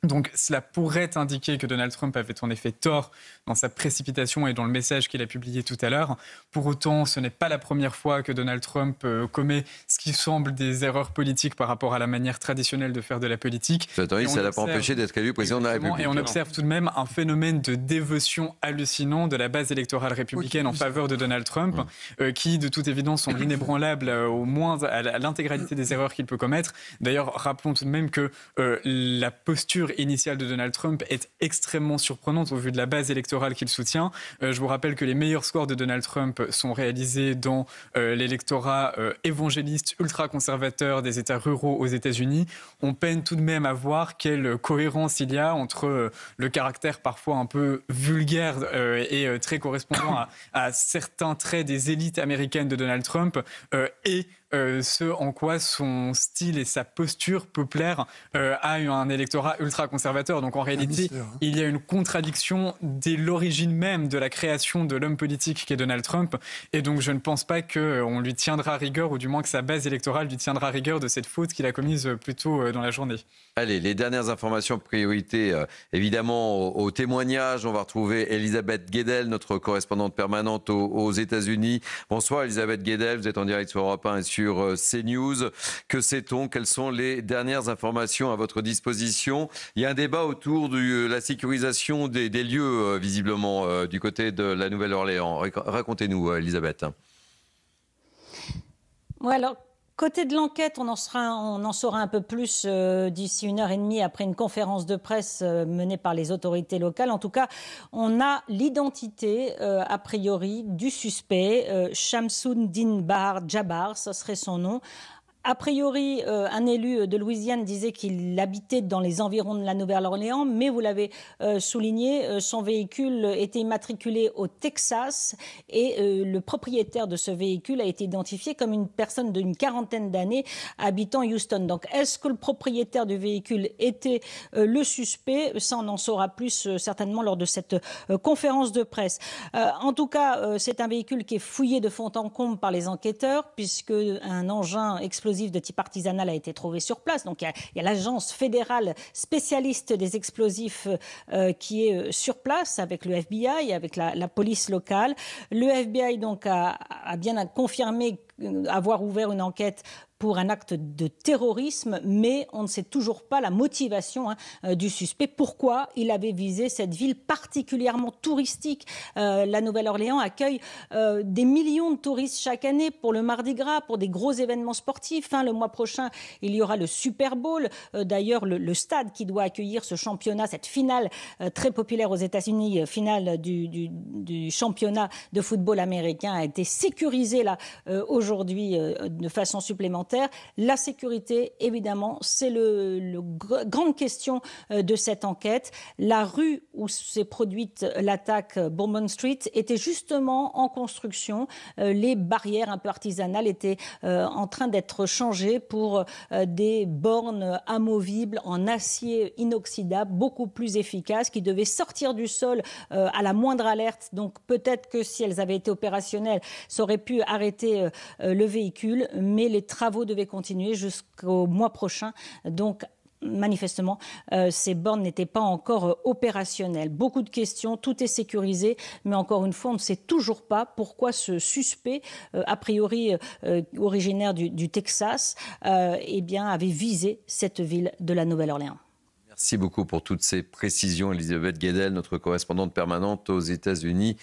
Donc cela pourrait indiquer que Donald Trump avait en effet tort dans sa précipitation et dans le message qu'il a publié tout à l'heure. Pour autant, ce n'est pas la première fois que Donald Trump commet ce qui semble des erreurs politiques par rapport à la manière traditionnelle de faire de la politique. Ça ne l'a pas empêché d'être élu président de la République. Et on observe tout de même un phénomène de dévotion hallucinant de la base électorale républicaine en faveur de Donald Trump, qui de toute évidence sont inébranlables au moins à l'intégralité des erreurs qu'il peut commettre. D'ailleurs, rappelons tout de même que la posture initiale de Donald Trump est extrêmement surprenante au vu de la base électorale qu'il soutient. Je vous rappelle que les meilleurs scores de Donald Trump sont réalisés dans l'électorat évangéliste ultra-conservateur des États ruraux aux États-Unis. On peine tout de même à voir quelle cohérence il y a entre le caractère parfois un peu vulgaire et très correspondant à certains traits des élites américaines de Donald Trump et ce en quoi son style et sa posture peut plaire à un électorat ultra-conservateur. Donc en réalité, il y a une contradiction dès l'origine même de la création de l'homme politique qu'est Donald Trump. Et donc je ne pense pas qu'on lui tiendra rigueur, ou du moins que sa base électorale lui tiendra rigueur de cette faute qu'il a commise plus tôt dans la journée. Allez, les dernières informations, priorité évidemment au témoignage. On va retrouver Elisabeth Guedel, notre correspondante permanente aux États-Unis. Bonsoir Elisabeth Guedel, vous êtes en direct sur Europe 1 et sur CNews. Que sait-on? Quelles sont les dernières informations à votre disposition? Il y a un débat autour de la sécurisation des lieux, visiblement, du côté de la Nouvelle-Orléans. Racontez-nous, Elisabeth. Ouais, alors, côté de l'enquête, on en saura un peu plus d'ici 1h30 après une conférence de presse menée par les autorités locales. En tout cas, on a l'identité, a priori, du suspect, Shamsuddin Bahar Jabbar, ce serait son nom, A priori, un élu de Louisiane disait qu'il habitait dans les environs de la Nouvelle-Orléans, mais vous l'avez souligné, son véhicule était immatriculé au Texas et le propriétaire de ce véhicule a été identifié comme une personne d'une quarantaine d'années habitant Houston. Donc, est-ce que le propriétaire du véhicule était le suspect? Ça, on en saura plus certainement lors de cette conférence de presse. En tout cas, c'est un véhicule qui est fouillé de fond en comble par les enquêteurs, puisque un engin explosif de type artisanal a été trouvé sur place. Donc, il y a l'agence fédérale spécialiste des explosifs qui est sur place avec le FBI, avec la police locale. Le FBI donc a bien confirmé avoir ouvert une enquête pour un acte de terrorisme, mais on ne sait toujours pas la motivation du suspect. Pourquoi il avait visé cette ville particulièrement touristique? La Nouvelle-Orléans accueille des millions de touristes chaque année pour le Mardi Gras, pour des gros événements sportifs. Le mois prochain, il y aura le Super Bowl. D'ailleurs, le stade qui doit accueillir ce championnat, cette finale très populaire aux États-Unis, finale du championnat de football américain, a été sécurisé là aujourd'hui de façon supplémentaire. La sécurité, évidemment, c'est la grande question de cette enquête. La rue où s'est produite l'attaque, Bourbon Street, était justement en construction. Les barrières un peu artisanales étaient en train d'être changées pour des bornes amovibles en acier inoxydable, beaucoup plus efficaces, qui devaient sortir du sol à la moindre alerte. Donc peut-être que si elles avaient été opérationnelles, ça aurait pu arrêter le véhicule, mais les travaux devaient continuer jusqu'au mois prochain. Donc, manifestement, ces bornes n'étaient pas encore opérationnelles. Beaucoup de questions, tout est sécurisé, mais encore une fois, on ne sait toujours pas pourquoi ce suspect, a priori originaire du Texas, avait visé cette ville de la Nouvelle-Orléans. Merci beaucoup pour toutes ces précisions, Elisabeth Guedel, notre correspondante permanente aux États-Unis.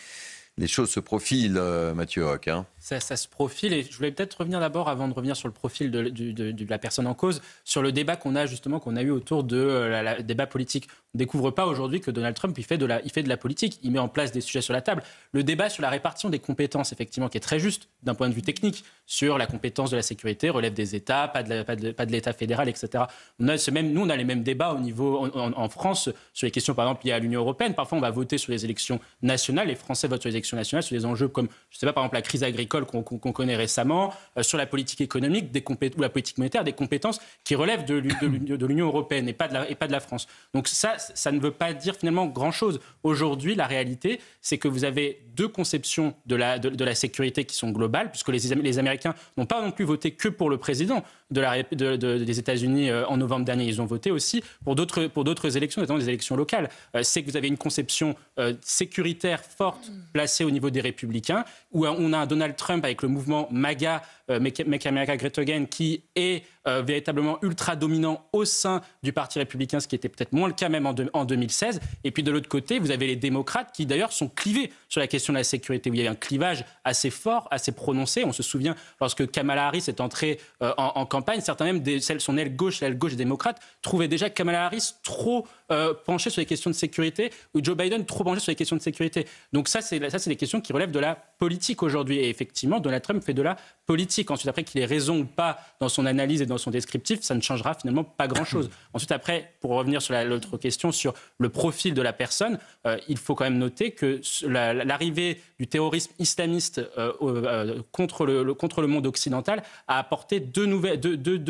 Les choses se profilent, Mathieu Hoc. Ça se profile, et je voulais peut-être revenir d'abord, avant de revenir sur le profil de la personne en cause, sur le débat qu'on a eu autour de la débat politique. On ne découvre pas aujourd'hui que Donald Trump, il fait de la politique, il met en place des sujets sur la table. Le débat sur la répartition des compétences, effectivement, qui est très juste d'un point de vue technique, sur la compétence de la sécurité, relève des États, pas de l'État fédéral, etc. Nous, on a les mêmes débats au niveau en France sur les questions, par exemple, liées à l'Union européenne. Parfois, on va voter sur les élections nationales, les Français votent sur les élections nationales, sur des enjeux comme, je ne sais pas, par exemple, la crise agricole qu'on connaît récemment, sur la politique économique ou la politique monétaire, des compétences qui relèvent de l'Union européenne et pas de la France. Donc ça ne veut pas dire finalement grand-chose. Aujourd'hui, la réalité, c'est que vous avez deux conceptions de la sécurité qui sont globales, puisque les Américains n'ont pas non plus voté que pour le président des États-Unis en novembre dernier. Ils ont voté aussi pour d'autres élections, notamment des élections locales. C'est que vous avez une conception sécuritaire forte placée au niveau des républicains, où on a un Donald Trump avec le mouvement MAGA, Make America Great Again, qui est véritablement ultra dominant au sein du Parti républicain, ce qui était peut-être moins le cas même en 2016. Et puis de l'autre côté, vous avez les démocrates qui d'ailleurs sont clivés sur la question de la sécurité, où il y a un clivage assez fort, assez prononcé. On se souvient, lorsque Kamala Harris est entrée en campagne, certains même, son aile gauche démocrate, trouvaient déjà Kamala Harris trop penchée sur les questions de sécurité, ou Joe Biden trop penché sur les questions de sécurité. Donc ça, c'est des questions qui relèvent de la politique aujourd'hui. Et effectivement, Donald Trump fait de la politique. Ensuite, après, qu'il ait raison ou pas dans son analyse et dans son descriptif, ça ne changera finalement pas grand-chose. Ensuite, après, pour revenir sur l'autre question, sur le profil de la personne, il faut quand même noter que l'arrivée du terrorisme islamiste contre le monde occidental a apporté deux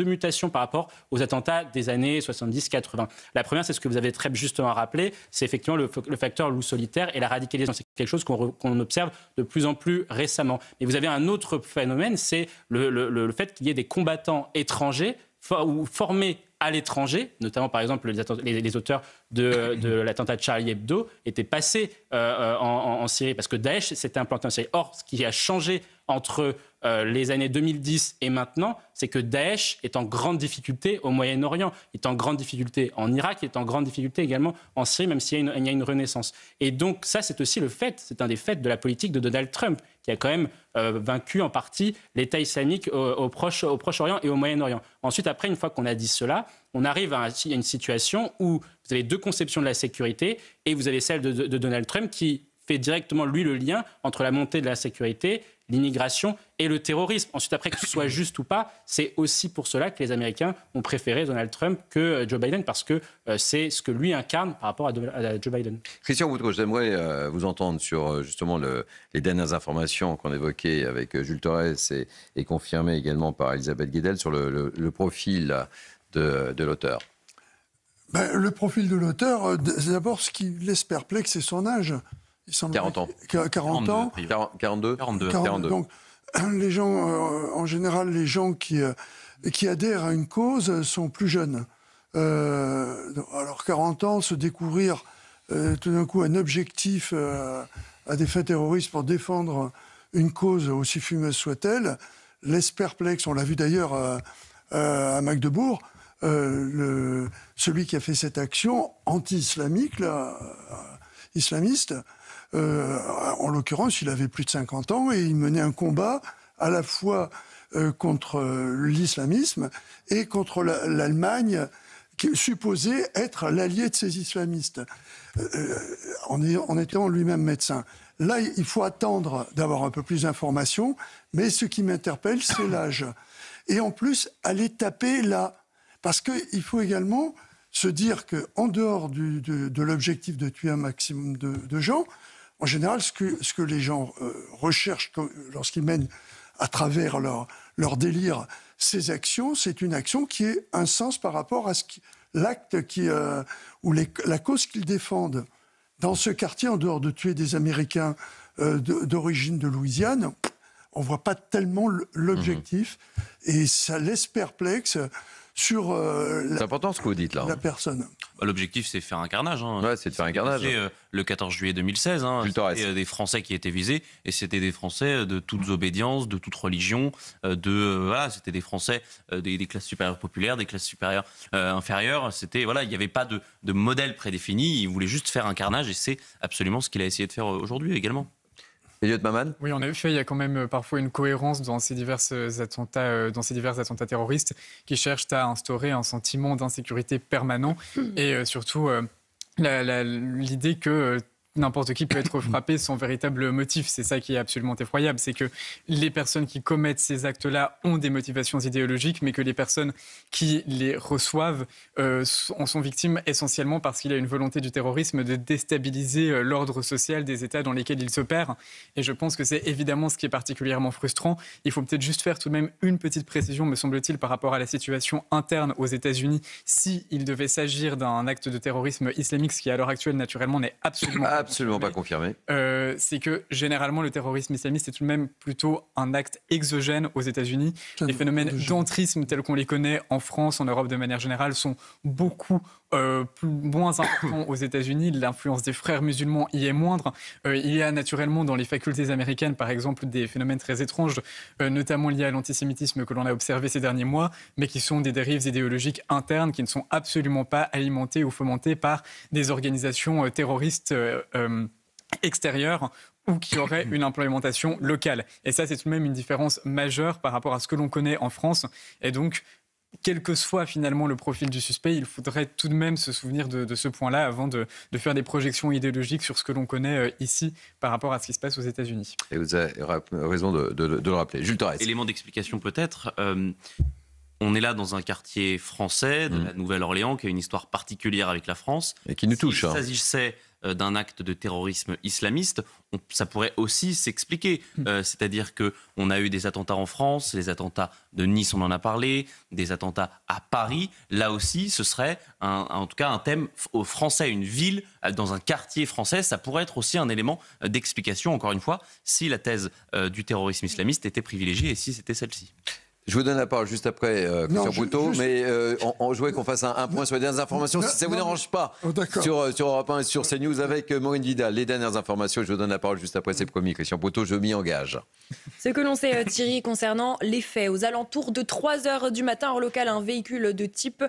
mutations par rapport aux attentats des années 70-80. La première, c'est ce que vous avez très justement rappelé, c'est effectivement le facteur loup solitaire et la radicalisation. C'est quelque chose qu'on observe de plus en plus récemment. Mais vous avez un autre phénomène, c'est le fait qu'il y ait des combattants étrangers ou formés à l'étranger, notamment par exemple les auteurs de l'attentat de Charlie Hebdo étaient passés en Syrie parce que Daesh s'était implanté en Syrie. Or, ce qui a changé entre les années 2010 et maintenant, c'est que Daesh est en grande difficulté au Moyen-Orient, est en grande difficulté en Irak, est en grande difficulté également en Syrie, même s'il y a une renaissance. Et donc ça, c'est aussi c'est un des faits de la politique de Donald Trump, qui a quand même vaincu en partie l'État islamique au Proche-Orient et au Moyen-Orient. Ensuite, après, une fois qu'on a dit cela, on arrive à une situation où vous avez deux conceptions de la sécurité et vous avez celle de Donald Trump qui fait directement, lui, le lien entre la montée de la sécurité, l'immigration et le terrorisme. Ensuite, après, que ce soit juste ou pas, c'est aussi pour cela que les Américains ont préféré Donald Trump que Joe Biden, parce que c'est ce que lui incarne par rapport à Joe Biden. Christian Boutros, j'aimerais vous entendre sur justement les dernières informations qu'on évoquait avec Jules Torres et confirmées également par Elisabeth Guedel sur le profil de l'auteur. Le profil de l'auteur, d'abord, ce qui laisse perplexe, c'est son âge. Il semble 40 ans. 40 ans. 42. Donc, les gens, en général, les gens qui adhèrent à une cause sont plus jeunes. Alors, 40 ans, se découvrir tout d'un coup un objectif à des fins terroristes pour défendre une cause aussi fumeuse soit-elle, laisse perplexe. On l'a vu d'ailleurs à Magdebourg. Celui qui a fait cette action anti-islamique, islamiste, en l'occurrence, il avait plus de 50 ans et il menait un combat à la fois contre l'islamisme et contre l'Allemagne, qui est supposée être l'allié de ces islamistes, en étant lui-même médecin. Là, il faut attendre d'avoir un peu plus d'informations, mais ce qui m'interpelle, c'est l'âge. Et en plus, aller taper là. Parce qu'il faut également se dire qu'en dehors de l'objectif de tuer un maximum de gens, en général, ce que les gens recherchent lorsqu'ils mènent à travers leur délire ces actions, c'est une action qui ait un sens par rapport à l'acte ou la cause qu'ils défendent. Dans ce quartier, en dehors de tuer des Américains d'origine de Louisiane, on ne voit pas tellement l'objectif et ça laisse perplexe sur c'est important ce que vous dites là. La personne. L'objectif, c'est de faire un carnage. Ouais, c'est de faire un carnage. Le 14 juillet 2016, c'était des Français qui étaient visés, et c'était des Français de toutes obédiences, de toutes religions, c'était des Français des classes supérieures populaires, des classes supérieures inférieures. Il n'y avait pas de modèle prédéfini. Il voulait juste faire un carnage, et c'est absolument ce qu'il a essayé de faire aujourd'hui également. Elliot Maman ? Oui, en effet, il y a quand même parfois une cohérence dans ces divers attentats terroristes qui cherchent à instaurer un sentiment d'insécurité permanent et surtout l'idée que n'importe qui peut être frappé sans véritable motif. C'est ça qui est absolument effroyable. C'est que les personnes qui commettent ces actes-là ont des motivations idéologiques, mais que les personnes qui les reçoivent en sont victimes essentiellement parce qu'il y a une volonté du terrorisme de déstabiliser l'ordre social des États dans lesquels ils s'opèrent. Et je pense que c'est évidemment ce qui est particulièrement frustrant. Il faut peut-être juste faire tout de même une petite précision, me semble-t-il, par rapport à la situation interne aux États-Unis. S'il devait s'agir d'un acte de terrorisme islamique, ce qui à l'heure actuelle, naturellement, n'est absolument pas confirmé. C'est que généralement le terrorisme islamiste est tout de même plutôt un acte exogène aux États-Unis. Les phénomènes d'entrisme tels qu'on les connaît en France, en Europe de manière générale, sont beaucoup moins importants aux États-Unis. L'influence des frères musulmans y est moindre. Il y a naturellement dans les facultés américaines, par exemple, des phénomènes très étranges, notamment liés à l'antisémitisme que l'on a observé ces derniers mois, mais qui sont des dérives idéologiques internes qui ne sont absolument pas alimentées ou fomentées par des organisations terroristes extérieures ou qui auraient une implémentation locale. Et ça, c'est tout de même une différence majeure par rapport à ce que l'on connaît en France. Et donc, quel que soit finalement le profil du suspect, il faudrait tout de même se souvenir de ce point-là avant de faire des projections idéologiques sur ce que l'on connaît ici par rapport à ce qui se passe aux États-Unis. Et vous avez raison de le rappeler. Jules Torres. Élément d'explication peut-être. On est là dans un quartier français de la Nouvelle-Orléans qui a une histoire particulière avec la France. Et qui nous touche. S'il s'agissait d'un acte de terrorisme islamiste, ça pourrait aussi s'expliquer. C'est-à-dire qu'on a eu des attentats en France, les attentats de Nice, on en a parlé, des attentats à Paris. Là aussi, ce serait en tout cas un thème français, une ville dans un quartier français. Ça pourrait être aussi un élément d'explication, encore une fois, si la thèse du terrorisme islamiste était privilégiée et si c'était celle-ci. Je vous donne la parole juste après, Christian Boutot, mais on jouait qu'on fasse un point sur les dernières informations, si ça ne vous dérange pas, sur Europe 1 et sur CNews avec Maureen Vidal. Les dernières informations, je vous donne la parole juste après, c'est promis. Christian Boutot, je m'y engage. Ce que l'on sait, Thierry, concernant les faits, aux alentours de 3h du matin, heure locale, un véhicule de type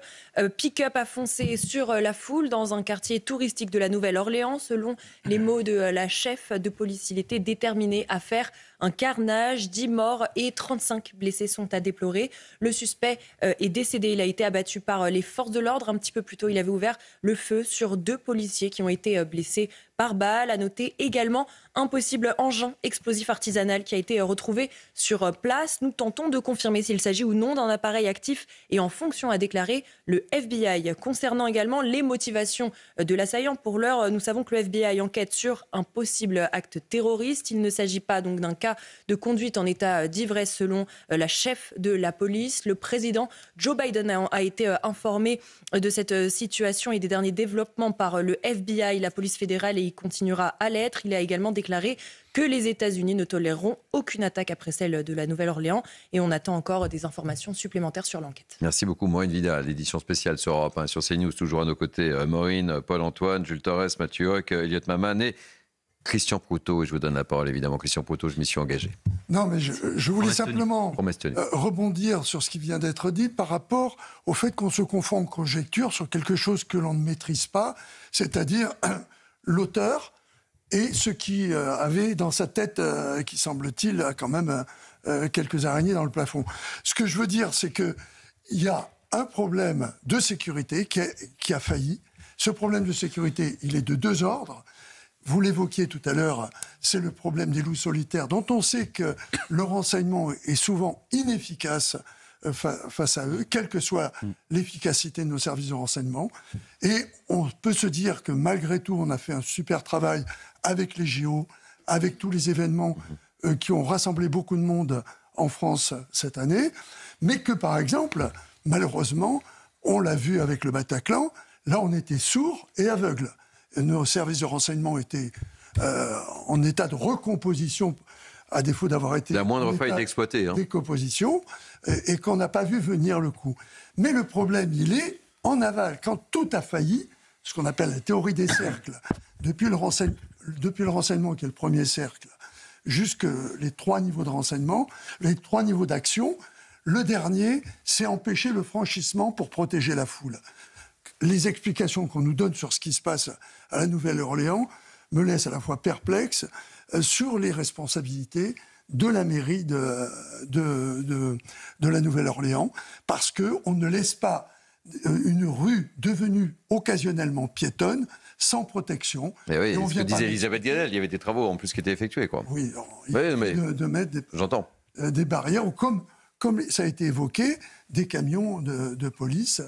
pick-up a foncé sur la foule dans un quartier touristique de la Nouvelle-Orléans. Selon les mots de la chef de police, il était déterminé à faire un carnage. 10 morts et 35 blessés sont à déplorer. Le suspect est décédé. Il a été abattu par les forces de l'ordre. Un petit peu plus tôt, il avait ouvert le feu sur 2 policiers qui ont été blessés par balle. À noter également un possible engin explosif artisanal qui a été retrouvé sur place. Nous tentons de confirmer s'il s'agit ou non d'un appareil actif et en fonction, a déclaré le FBI. Concernant également les motivations de l'assaillant, pour l'heure, nous savons que le FBI enquête sur un possible acte terroriste. Il ne s'agit pas donc d'un cas de conduite en état d'ivresse selon la chef de la police. Le président Joe Biden a été informé de cette situation et des derniers développements par le FBI, la police fédérale, et il continuera à l'être. Il a également déclaré que les États-Unis ne toléreront aucune attaque après celle de la Nouvelle-Orléans, et on attend encore des informations supplémentaires sur l'enquête. Merci beaucoup Maureen Vidal, l'édition spéciale sur Europe 1, sur CNews, toujours à nos côtés. Maureen, Paul-Antoine, Jules Torres, Mathieu Hoc, Elliot Maman et Christian Proutot. Je vous donne la parole évidemment. Christian Proutot, je m'y suis engagé. Non, mais je voulais simplement rebondir sur ce qui vient d'être dit par rapport au fait qu'on se confond en conjecture sur quelque chose que l'on ne maîtrise pas, c'est-à-dire l'auteur et ce qui avait dans sa tête, qui semble-t-il a quand même quelques araignées dans le plafond. Ce que je veux dire, c'est qu'il y a un problème de sécurité qui a failli. Ce problème de sécurité, il est de deux ordres. Vous l'évoquiez tout à l'heure, c'est le problème des loups solitaires, dont on sait que le renseignement est souvent inefficace face à eux, quelle que soit l'efficacité de nos services de renseignement. Et on peut se dire que malgré tout, on a fait un super travail avec les JO, avec tous les événements qui ont rassemblé beaucoup de monde en France cette année, mais que par exemple, malheureusement, on l'a vu avec le Bataclan, là on était sourds et aveugles. Nos services de renseignement étaient en état de recomposition, à défaut d'avoir été la moindre faille d'exploiter, décomposition, et qu'on n'a pas vu venir le coup. Mais le problème, il est en aval, quand tout a failli, ce qu'on appelle la théorie des cercles, depuis le renseignement qui est le premier cercle, jusque les 3 niveaux de renseignement, les 3 niveaux d'action. Le dernier, c'est empêcher le franchissement pour protéger la foule. Les explications qu'on nous donne sur ce qui se passe à la Nouvelle-Orléans me laissent à la fois perplexe sur les responsabilités de la mairie de la Nouvelle-Orléans, parce qu'on ne laisse pas une rue devenue occasionnellement piétonne sans protection. Mais oui, c'est ce que disait Elisabeth Guedel, il y avait des travaux en plus qui étaient effectués, quoi. Oui, de mettre des barrières, ou comme ça a été évoqué, des camions de police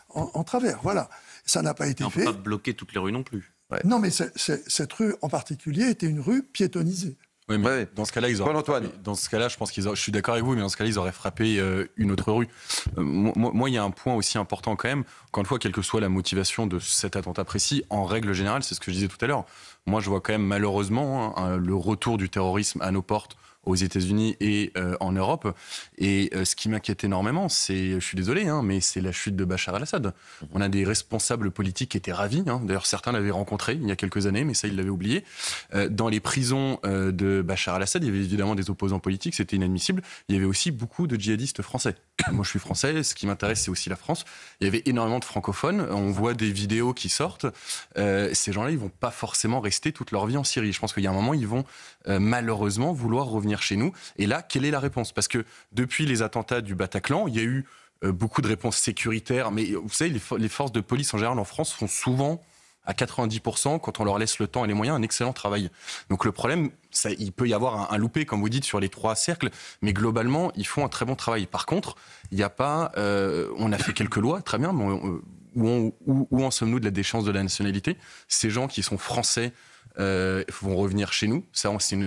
en travers. Voilà, ça n'a pas été fait. On ne peut pas bloquer toutes les rues non plus. Ouais. Non, mais cette rue en particulier était une rue piétonnisée. Oui, mais dans ce cas-là, je pense je suis d'accord avec vous, mais dans ce cas-là, ils auraient frappé une autre rue. Moi, il y a un point aussi important quand même. Encore une fois, quelle que soit la motivation de cet attentat précis, en règle générale, c'est ce que je disais tout à l'heure. Moi, je vois quand même malheureusement le retour du terrorisme à nos portes aux États-Unis et en Europe. Et ce qui m'inquiète énormément, je suis désolé, mais c'est la chute de Bachar el-Assad. On a des responsables politiques qui étaient ravis. D'ailleurs, certains l'avaient rencontré il y a quelques années, mais ça, ils l'avaient oublié. Dans les prisons de Bachar el-Assad, il y avait évidemment des opposants politiques, c'était inadmissible. Il y avait aussi beaucoup de djihadistes français. Moi, je suis français, ce qui m'intéresse, c'est aussi la France. Il y avait énormément de francophones. On voit des vidéos qui sortent. Ces gens-là, ils vont pas forcément rester toute leur vie en Syrie. Je pense qu'il y a un moment, ils vont malheureusement vouloir revenir chez nous. Et là, quelle est la réponse ? Parce que depuis les attentats du Bataclan, il y a eu beaucoup de réponses sécuritaires. Mais vous savez, les forces de police en général en France font souvent, à 90%, quand on leur laisse le temps et les moyens, un excellent travail. Donc le problème, il peut y avoir un loupé, comme vous dites, sur les 3 cercles, mais globalement, ils font un très bon travail. Par contre, il n'y a pas... on a fait quelques lois, très bien, mais où en sommes-nous de la déchéance de la nationalité ? Ces gens qui sont français vont revenir chez nous. Ça, c'est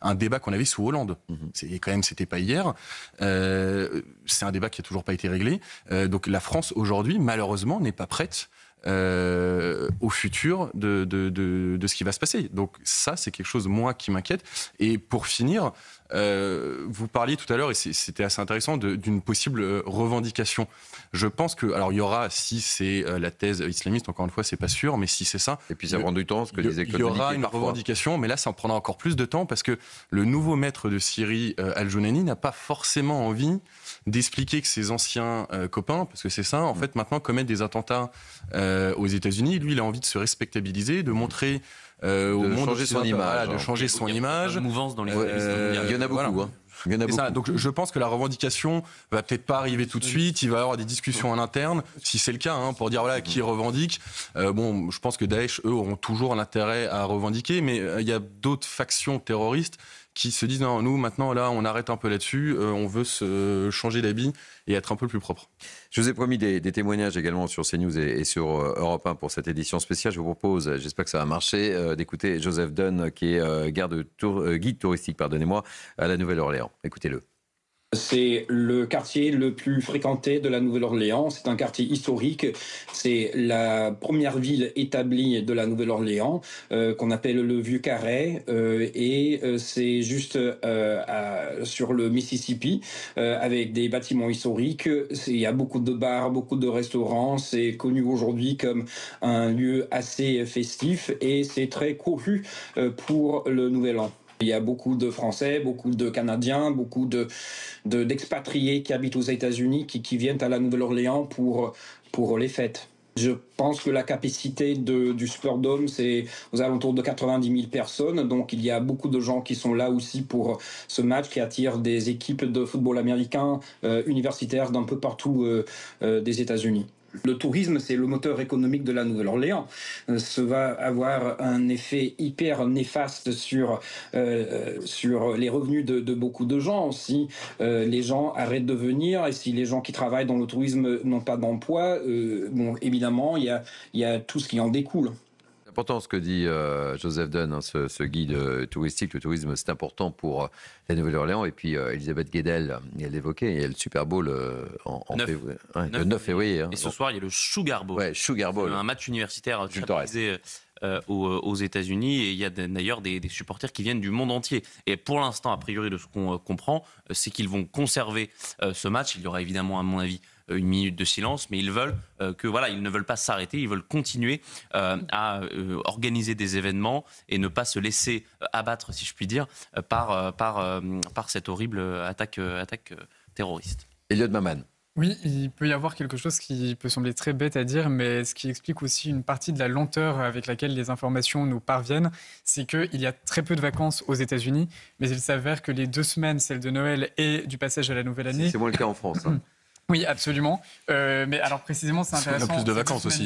un débat qu'on avait sous Hollande. C'était pas hier. C'est un débat qui n'a toujours pas été réglé. Donc la France, aujourd'hui, malheureusement, n'est pas prête au futur de ce qui va se passer. Donc ça, c'est quelque chose, moi, qui m'inquiète. Et pour finir, vous parliez tout à l'heure, et c'était assez intéressant, d'une possible revendication. Je pense que, alors il y aura, si c'est la thèse islamiste, encore une fois, c'est pas sûr, mais si c'est ça... Et puis ça prend du temps, ce que disait Claude. Il y aura une revendication, mais là, ça en prendra encore plus de temps, parce que le nouveau maître de Syrie, Al-Jounani, n'a pas forcément envie d'expliquer que ses anciens copains, parce que c'est ça, en fait, maintenant commettent des attentats aux États-Unis. Lui, il a envie de se respectabiliser, de montrer au monde changer son image, de changer son image. Mouvance dans les il y en a beaucoup. Il y en a beaucoup. Donc je pense que la revendication va peut-être pas arriver tout de suite. Il va y avoir des discussions en interne, si c'est le cas, pour dire voilà qui revendique. Je pense que Daesh, eux, auront toujours l'intérêt à revendiquer, mais il y a d'autres factions terroristes qui se disent non, nous maintenant là on arrête un peu là-dessus, on veut se changer d'habit et être un peu plus propre. Je vous ai promis des témoignages également sur CNews et sur Europe 1 pour cette édition spéciale. Je vous propose, j'espère que ça va marcher, d'écouter Joseph Dunn qui est guide touristique à la Nouvelle-Orléans. Écoutez-le. C'est le quartier le plus fréquenté de la Nouvelle-Orléans. C'est un quartier historique. C'est la première ville établie de la Nouvelle-Orléans qu'on appelle le Vieux-Carré. C'est juste sur le Mississippi avec des bâtiments historiques. Il y a beaucoup de bars, beaucoup de restaurants. C'est connu aujourd'hui comme un lieu assez festif et c'est très couru pour le Nouvel An. Il y a beaucoup de Français, beaucoup de Canadiens, beaucoup d'expatriés qui habitent aux États-Unis qui viennent à la Nouvelle-Orléans pour les fêtes. Je pense que la capacité du Superdome, c'est aux alentours de 90 000 personnes. Donc il y a beaucoup de gens qui sont là aussi pour ce match qui attire des équipes de football américain universitaires d'un peu partout des États-Unis. Le tourisme, c'est le moteur économique de la Nouvelle-Orléans. Ça va avoir un effet hyper néfaste sur les revenus de beaucoup de gens. Si les gens arrêtent de venir et si les gens qui travaillent dans le tourisme n'ont pas d'emploi, évidemment, il y a tout ce qui en découle. C'est important ce que dit Joseph Dunn, ce guide touristique. Le tourisme, c'est important pour la Nouvelle-Orléans. Et puis, Elisabeth Guedel, elle l'évoquait, il y a le Super Bowl le 9 février. Et ce soir, il y a le Sugar Bowl. Ouais, Sugar Bowl. Un match universitaire très aux États-Unis. Et il y a d'ailleurs des supporters qui viennent du monde entier. Et pour l'instant, a priori, de ce qu'on comprend, c'est qu'ils vont conserver ce match. Il y aura évidemment, à mon avis, une minute de silence, mais ils veulent ils ne veulent pas s'arrêter, ils veulent continuer à organiser des événements et ne pas se laisser abattre, si je puis dire, par cette horrible attaque terroriste. Elliot Maman. Oui, il peut y avoir quelque chose qui peut sembler très bête à dire, mais ce qui explique aussi une partie de la lenteur avec laquelle les informations nous parviennent, c'est qu'il y a très peu de vacances aux États-Unis, mais il s'avère que les 2 semaines, celle de Noël et du passage à la Nouvelle Année... C'est moins le cas en France. Oui, absolument. Mais alors précisément, c'est intéressant. Il y a plus de vacances aussi.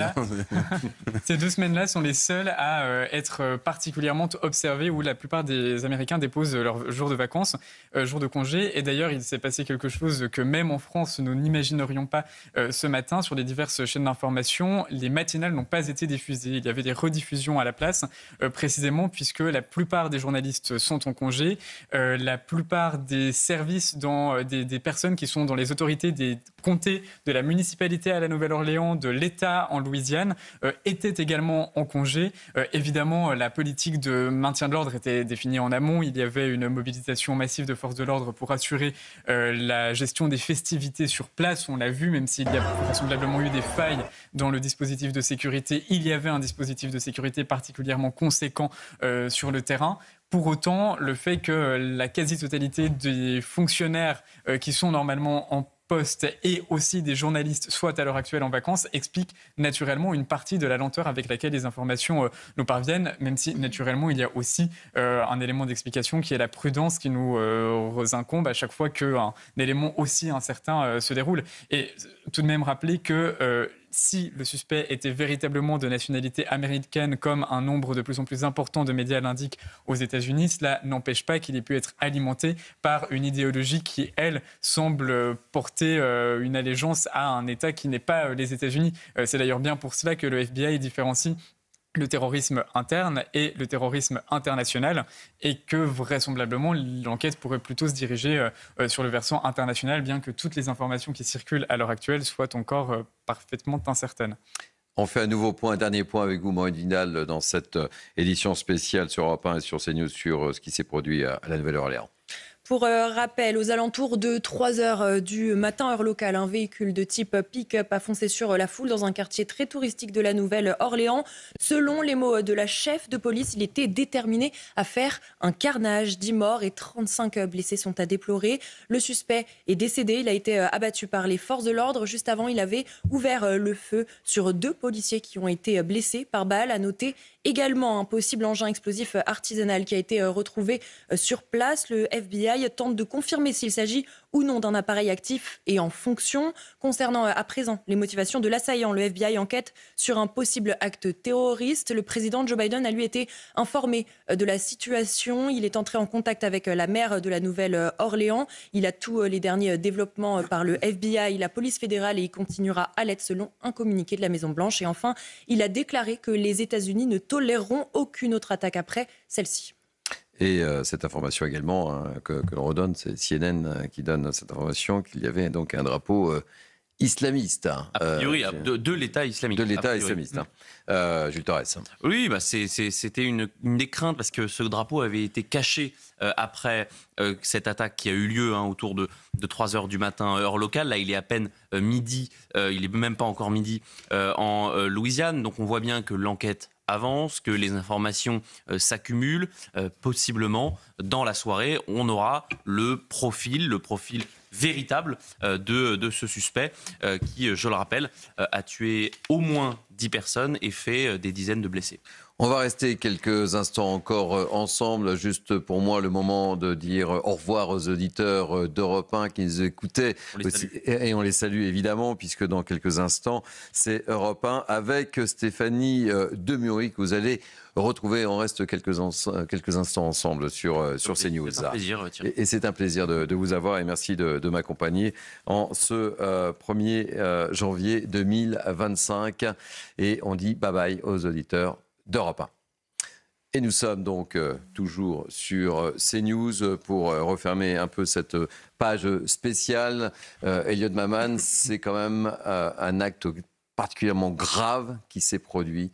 Ces 2 semaines-là sont les seules à être particulièrement observées où la plupart des Américains déposent leur jour de vacances, jour de congé. Et d'ailleurs, il s'est passé quelque chose que même en France, nous n'imaginerions pas ce matin. Sur les diverses chaînes d'information, les matinales n'ont pas été diffusées. Il y avait des rediffusions à la place, précisément puisque la plupart des journalistes sont en congé. La plupart des services, des personnes qui sont dans les autorités des comtés, de la municipalité à la Nouvelle-Orléans, de l'État en Louisiane, étaient également en congé. Évidemment, la politique de maintien de l'ordre était définie en amont. Il y avait une mobilisation massive de forces de l'ordre pour assurer la gestion des festivités sur place. On l'a vu, même s'il y a vraisemblablement eu des failles dans le dispositif de sécurité, il y avait un dispositif de sécurité particulièrement conséquent sur le terrain. Pour autant, le fait que la quasi-totalité des fonctionnaires qui sont normalement en poste et aussi des journalistes soient à l'heure actuelle en vacances explique naturellement une partie de la lenteur avec laquelle les informations nous parviennent, même si naturellement il y a aussi un élément d'explication qui est la prudence qui nous incombe à chaque fois qu'un élément aussi incertain se déroule. Et tout de même rappeler que si le suspect était véritablement de nationalité américaine, comme un nombre de plus en plus important de médias l'indique aux États-Unis, cela n'empêche pas qu'il ait pu être alimenté par une idéologie qui, elle, semble porter une allégeance à un État qui n'est pas les États-Unis. C'est d'ailleurs bien pour cela que le FBI différencie le terrorisme interne et le terrorisme international, et que vraisemblablement l'enquête pourrait plutôt se diriger sur le versant international, bien que toutes les informations qui circulent à l'heure actuelle soient encore parfaitement incertaines. On fait un dernier point avec vous, Mohamed Vidal, dans cette édition spéciale sur Europe 1 et sur CNews sur ce qui s'est produit à la Nouvelle-Orléans. Pour rappel, aux alentours de 3h du matin, heure locale, un véhicule de type pick-up a foncé sur la foule dans un quartier très touristique de la Nouvelle-Orléans. Selon les mots de la chef de police, il était déterminé à faire un carnage. 10 morts et 35 blessés sont à déplorer. Le suspect est décédé. Il a été abattu par les forces de l'ordre. Juste avant, il avait ouvert le feu sur 2 policiers qui ont été blessés par balle. À noter également un possible engin explosif artisanal qui a été retrouvé sur place. Le FBI FBI tente de confirmer s'il s'agit ou non d'un appareil actif et en fonction. Concernant à présent les motivations de l'assaillant, le FBI enquête sur un possible acte terroriste. Le président Joe Biden a lui été informé de la situation. Il est entré en contact avec la maire de la Nouvelle-Orléans. Il a tous les derniers développements par le FBI, la police fédérale, et il continuera à l'être selon un communiqué de la Maison-Blanche. Et enfin, il a déclaré que les États-Unis ne toléreront aucune autre attaque après celle-ci. Et cette information également que l'on redonne, c'est CNN qui donne cette information qu'il y avait donc un drapeau islamiste. A priori, de l'État islamique. De l'État islamiste. Jules Torres. Oui, c'était une des craintes parce que ce drapeau avait été caché après cette attaque qui a eu lieu autour de 3 heures du matin, heure locale. Là, il est à peine midi, il n'est même pas encore midi en Louisiane. Donc on voit bien que l'enquête avance, que les informations s'accumulent. Possiblement, dans la soirée, on aura le profil véritable de ce suspect qui, je le rappelle, a tué au moins 10 personnes et fait des dizaines de blessés. On va rester quelques instants encore ensemble. Juste pour moi, le moment de dire au revoir aux auditeurs d'Europe 1 qui nous écoutaient. Et on les salue évidemment, puisque dans quelques instants, c'est Europe 1 avec Stéphanie Demury que vous allez retrouver. On reste quelques instants ensemble sur CNews. C'est un plaisir, Thierry. Et c'est un plaisir de vous avoir et merci de m'accompagner en ce 1er janvier 2025. Et on dit bye bye aux auditeurs d'Europe 1. Et nous sommes donc toujours sur CNews pour refermer un peu cette page spéciale. Elliot Maman, c'est quand même un acte particulièrement grave qui s'est produit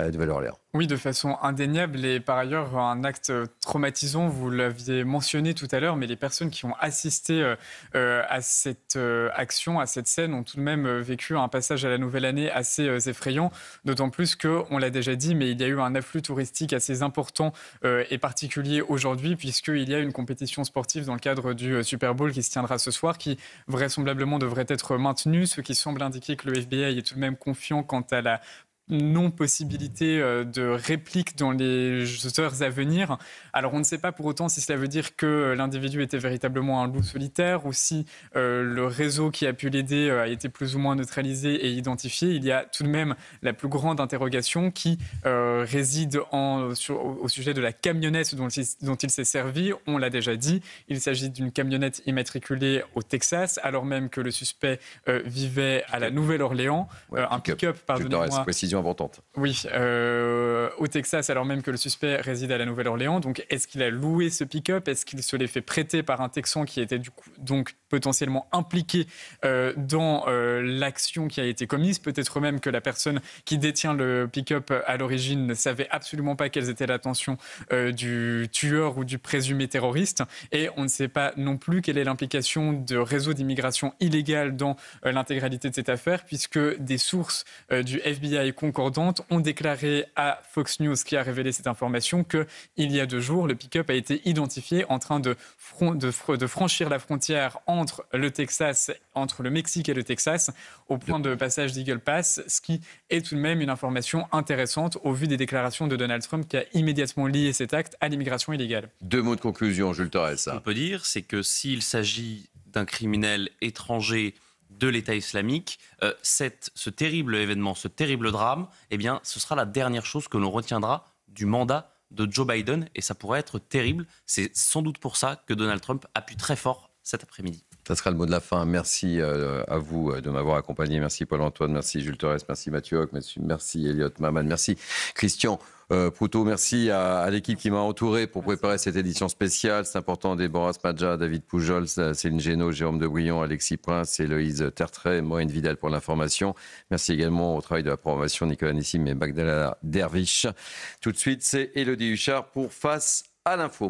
à la Nouvelle-Orléans. Oui, de façon indéniable et par ailleurs un acte traumatisant, vous l'aviez mentionné tout à l'heure, mais les personnes qui ont assisté à cette action, à cette scène, ont tout de même vécu un passage à la nouvelle année assez effrayant, d'autant plus qu'on l'a déjà dit, mais il y a eu un afflux touristique assez important et particulier aujourd'hui, puisqu'il y a une compétition sportive dans le cadre du Super Bowl qui se tiendra ce soir, qui vraisemblablement devrait être maintenue, ce qui semble indiquer que le FBI est tout de même confiant quant à la non-possibilité de réplique dans les heures à venir. Alors on ne sait pas pour autant si cela veut dire que l'individu était véritablement un loup solitaire ou si le réseau qui a pu l'aider a été plus ou moins neutralisé et identifié. Il y a tout de même la plus grande interrogation qui réside au sujet de la camionnette dont il s'est servi. On l'a déjà dit, il s'agit d'une camionnette immatriculée au Texas, alors même que le suspect vivait à la Nouvelle-Orléans. Un pick-up, pardonnez-moi. Précision importante. Oui, au Texas, alors même que le suspect réside à la Nouvelle-Orléans. Donc, est-ce qu'il a loué ce pick-up? Est-ce qu'il se l'est fait prêter par un Texan qui était donc potentiellement impliqué dans l'action qui a été commise? Peut-être même que la personne qui détient le pick-up à l'origine ne savait absolument pas quelles étaient l'intention du tueur ou du présumé terroriste. Et on ne sait pas non plus quelle est l'implication de réseaux d'immigration illégale dans l'intégralité de cette affaire, puisque des sources du FBI concordantes ont déclaré à Fox News, qui a révélé cette information, qu'il y a 2 jours, le pick-up a été identifié en train de franchir la frontière entre le Mexique et le Texas, au point de passage d'Eagle Pass, ce qui est tout de même une information intéressante au vu des déclarations de Donald Trump, qui a immédiatement lié cet acte à l'immigration illégale. 2 mots de conclusion, Jules Torres. Ce qu'on peut dire, c'est que s'il s'agit d'un criminel étranger de l'État islamique, ce terrible événement, ce terrible drame, eh bien, ce sera la dernière chose que l'on retiendra du mandat de Joe Biden, et ça pourrait être terrible. C'est sans doute pour ça que Donald Trump appuie très fort cet après-midi. Ça sera le mot de la fin. Merci à vous de m'avoir accompagné. Merci Paul-Antoine, merci Jules Torres, merci Mathieu Hoc, merci Elliot Maman, merci Christian Proutot, merci à l'équipe qui m'a entouré pour préparer cette édition spéciale. C'est important, Déborah Smadja, David Poujol, Céline Génaud, Jérôme de Bouillon, Alexis Prince, Héloïse Tertrais, Maureen Vidal pour l'information. Merci également au travail de la programmation Nicolas Nissim et Magdalena Dervish. Tout de suite, c'est Élodie Huchard pour Face à l'info.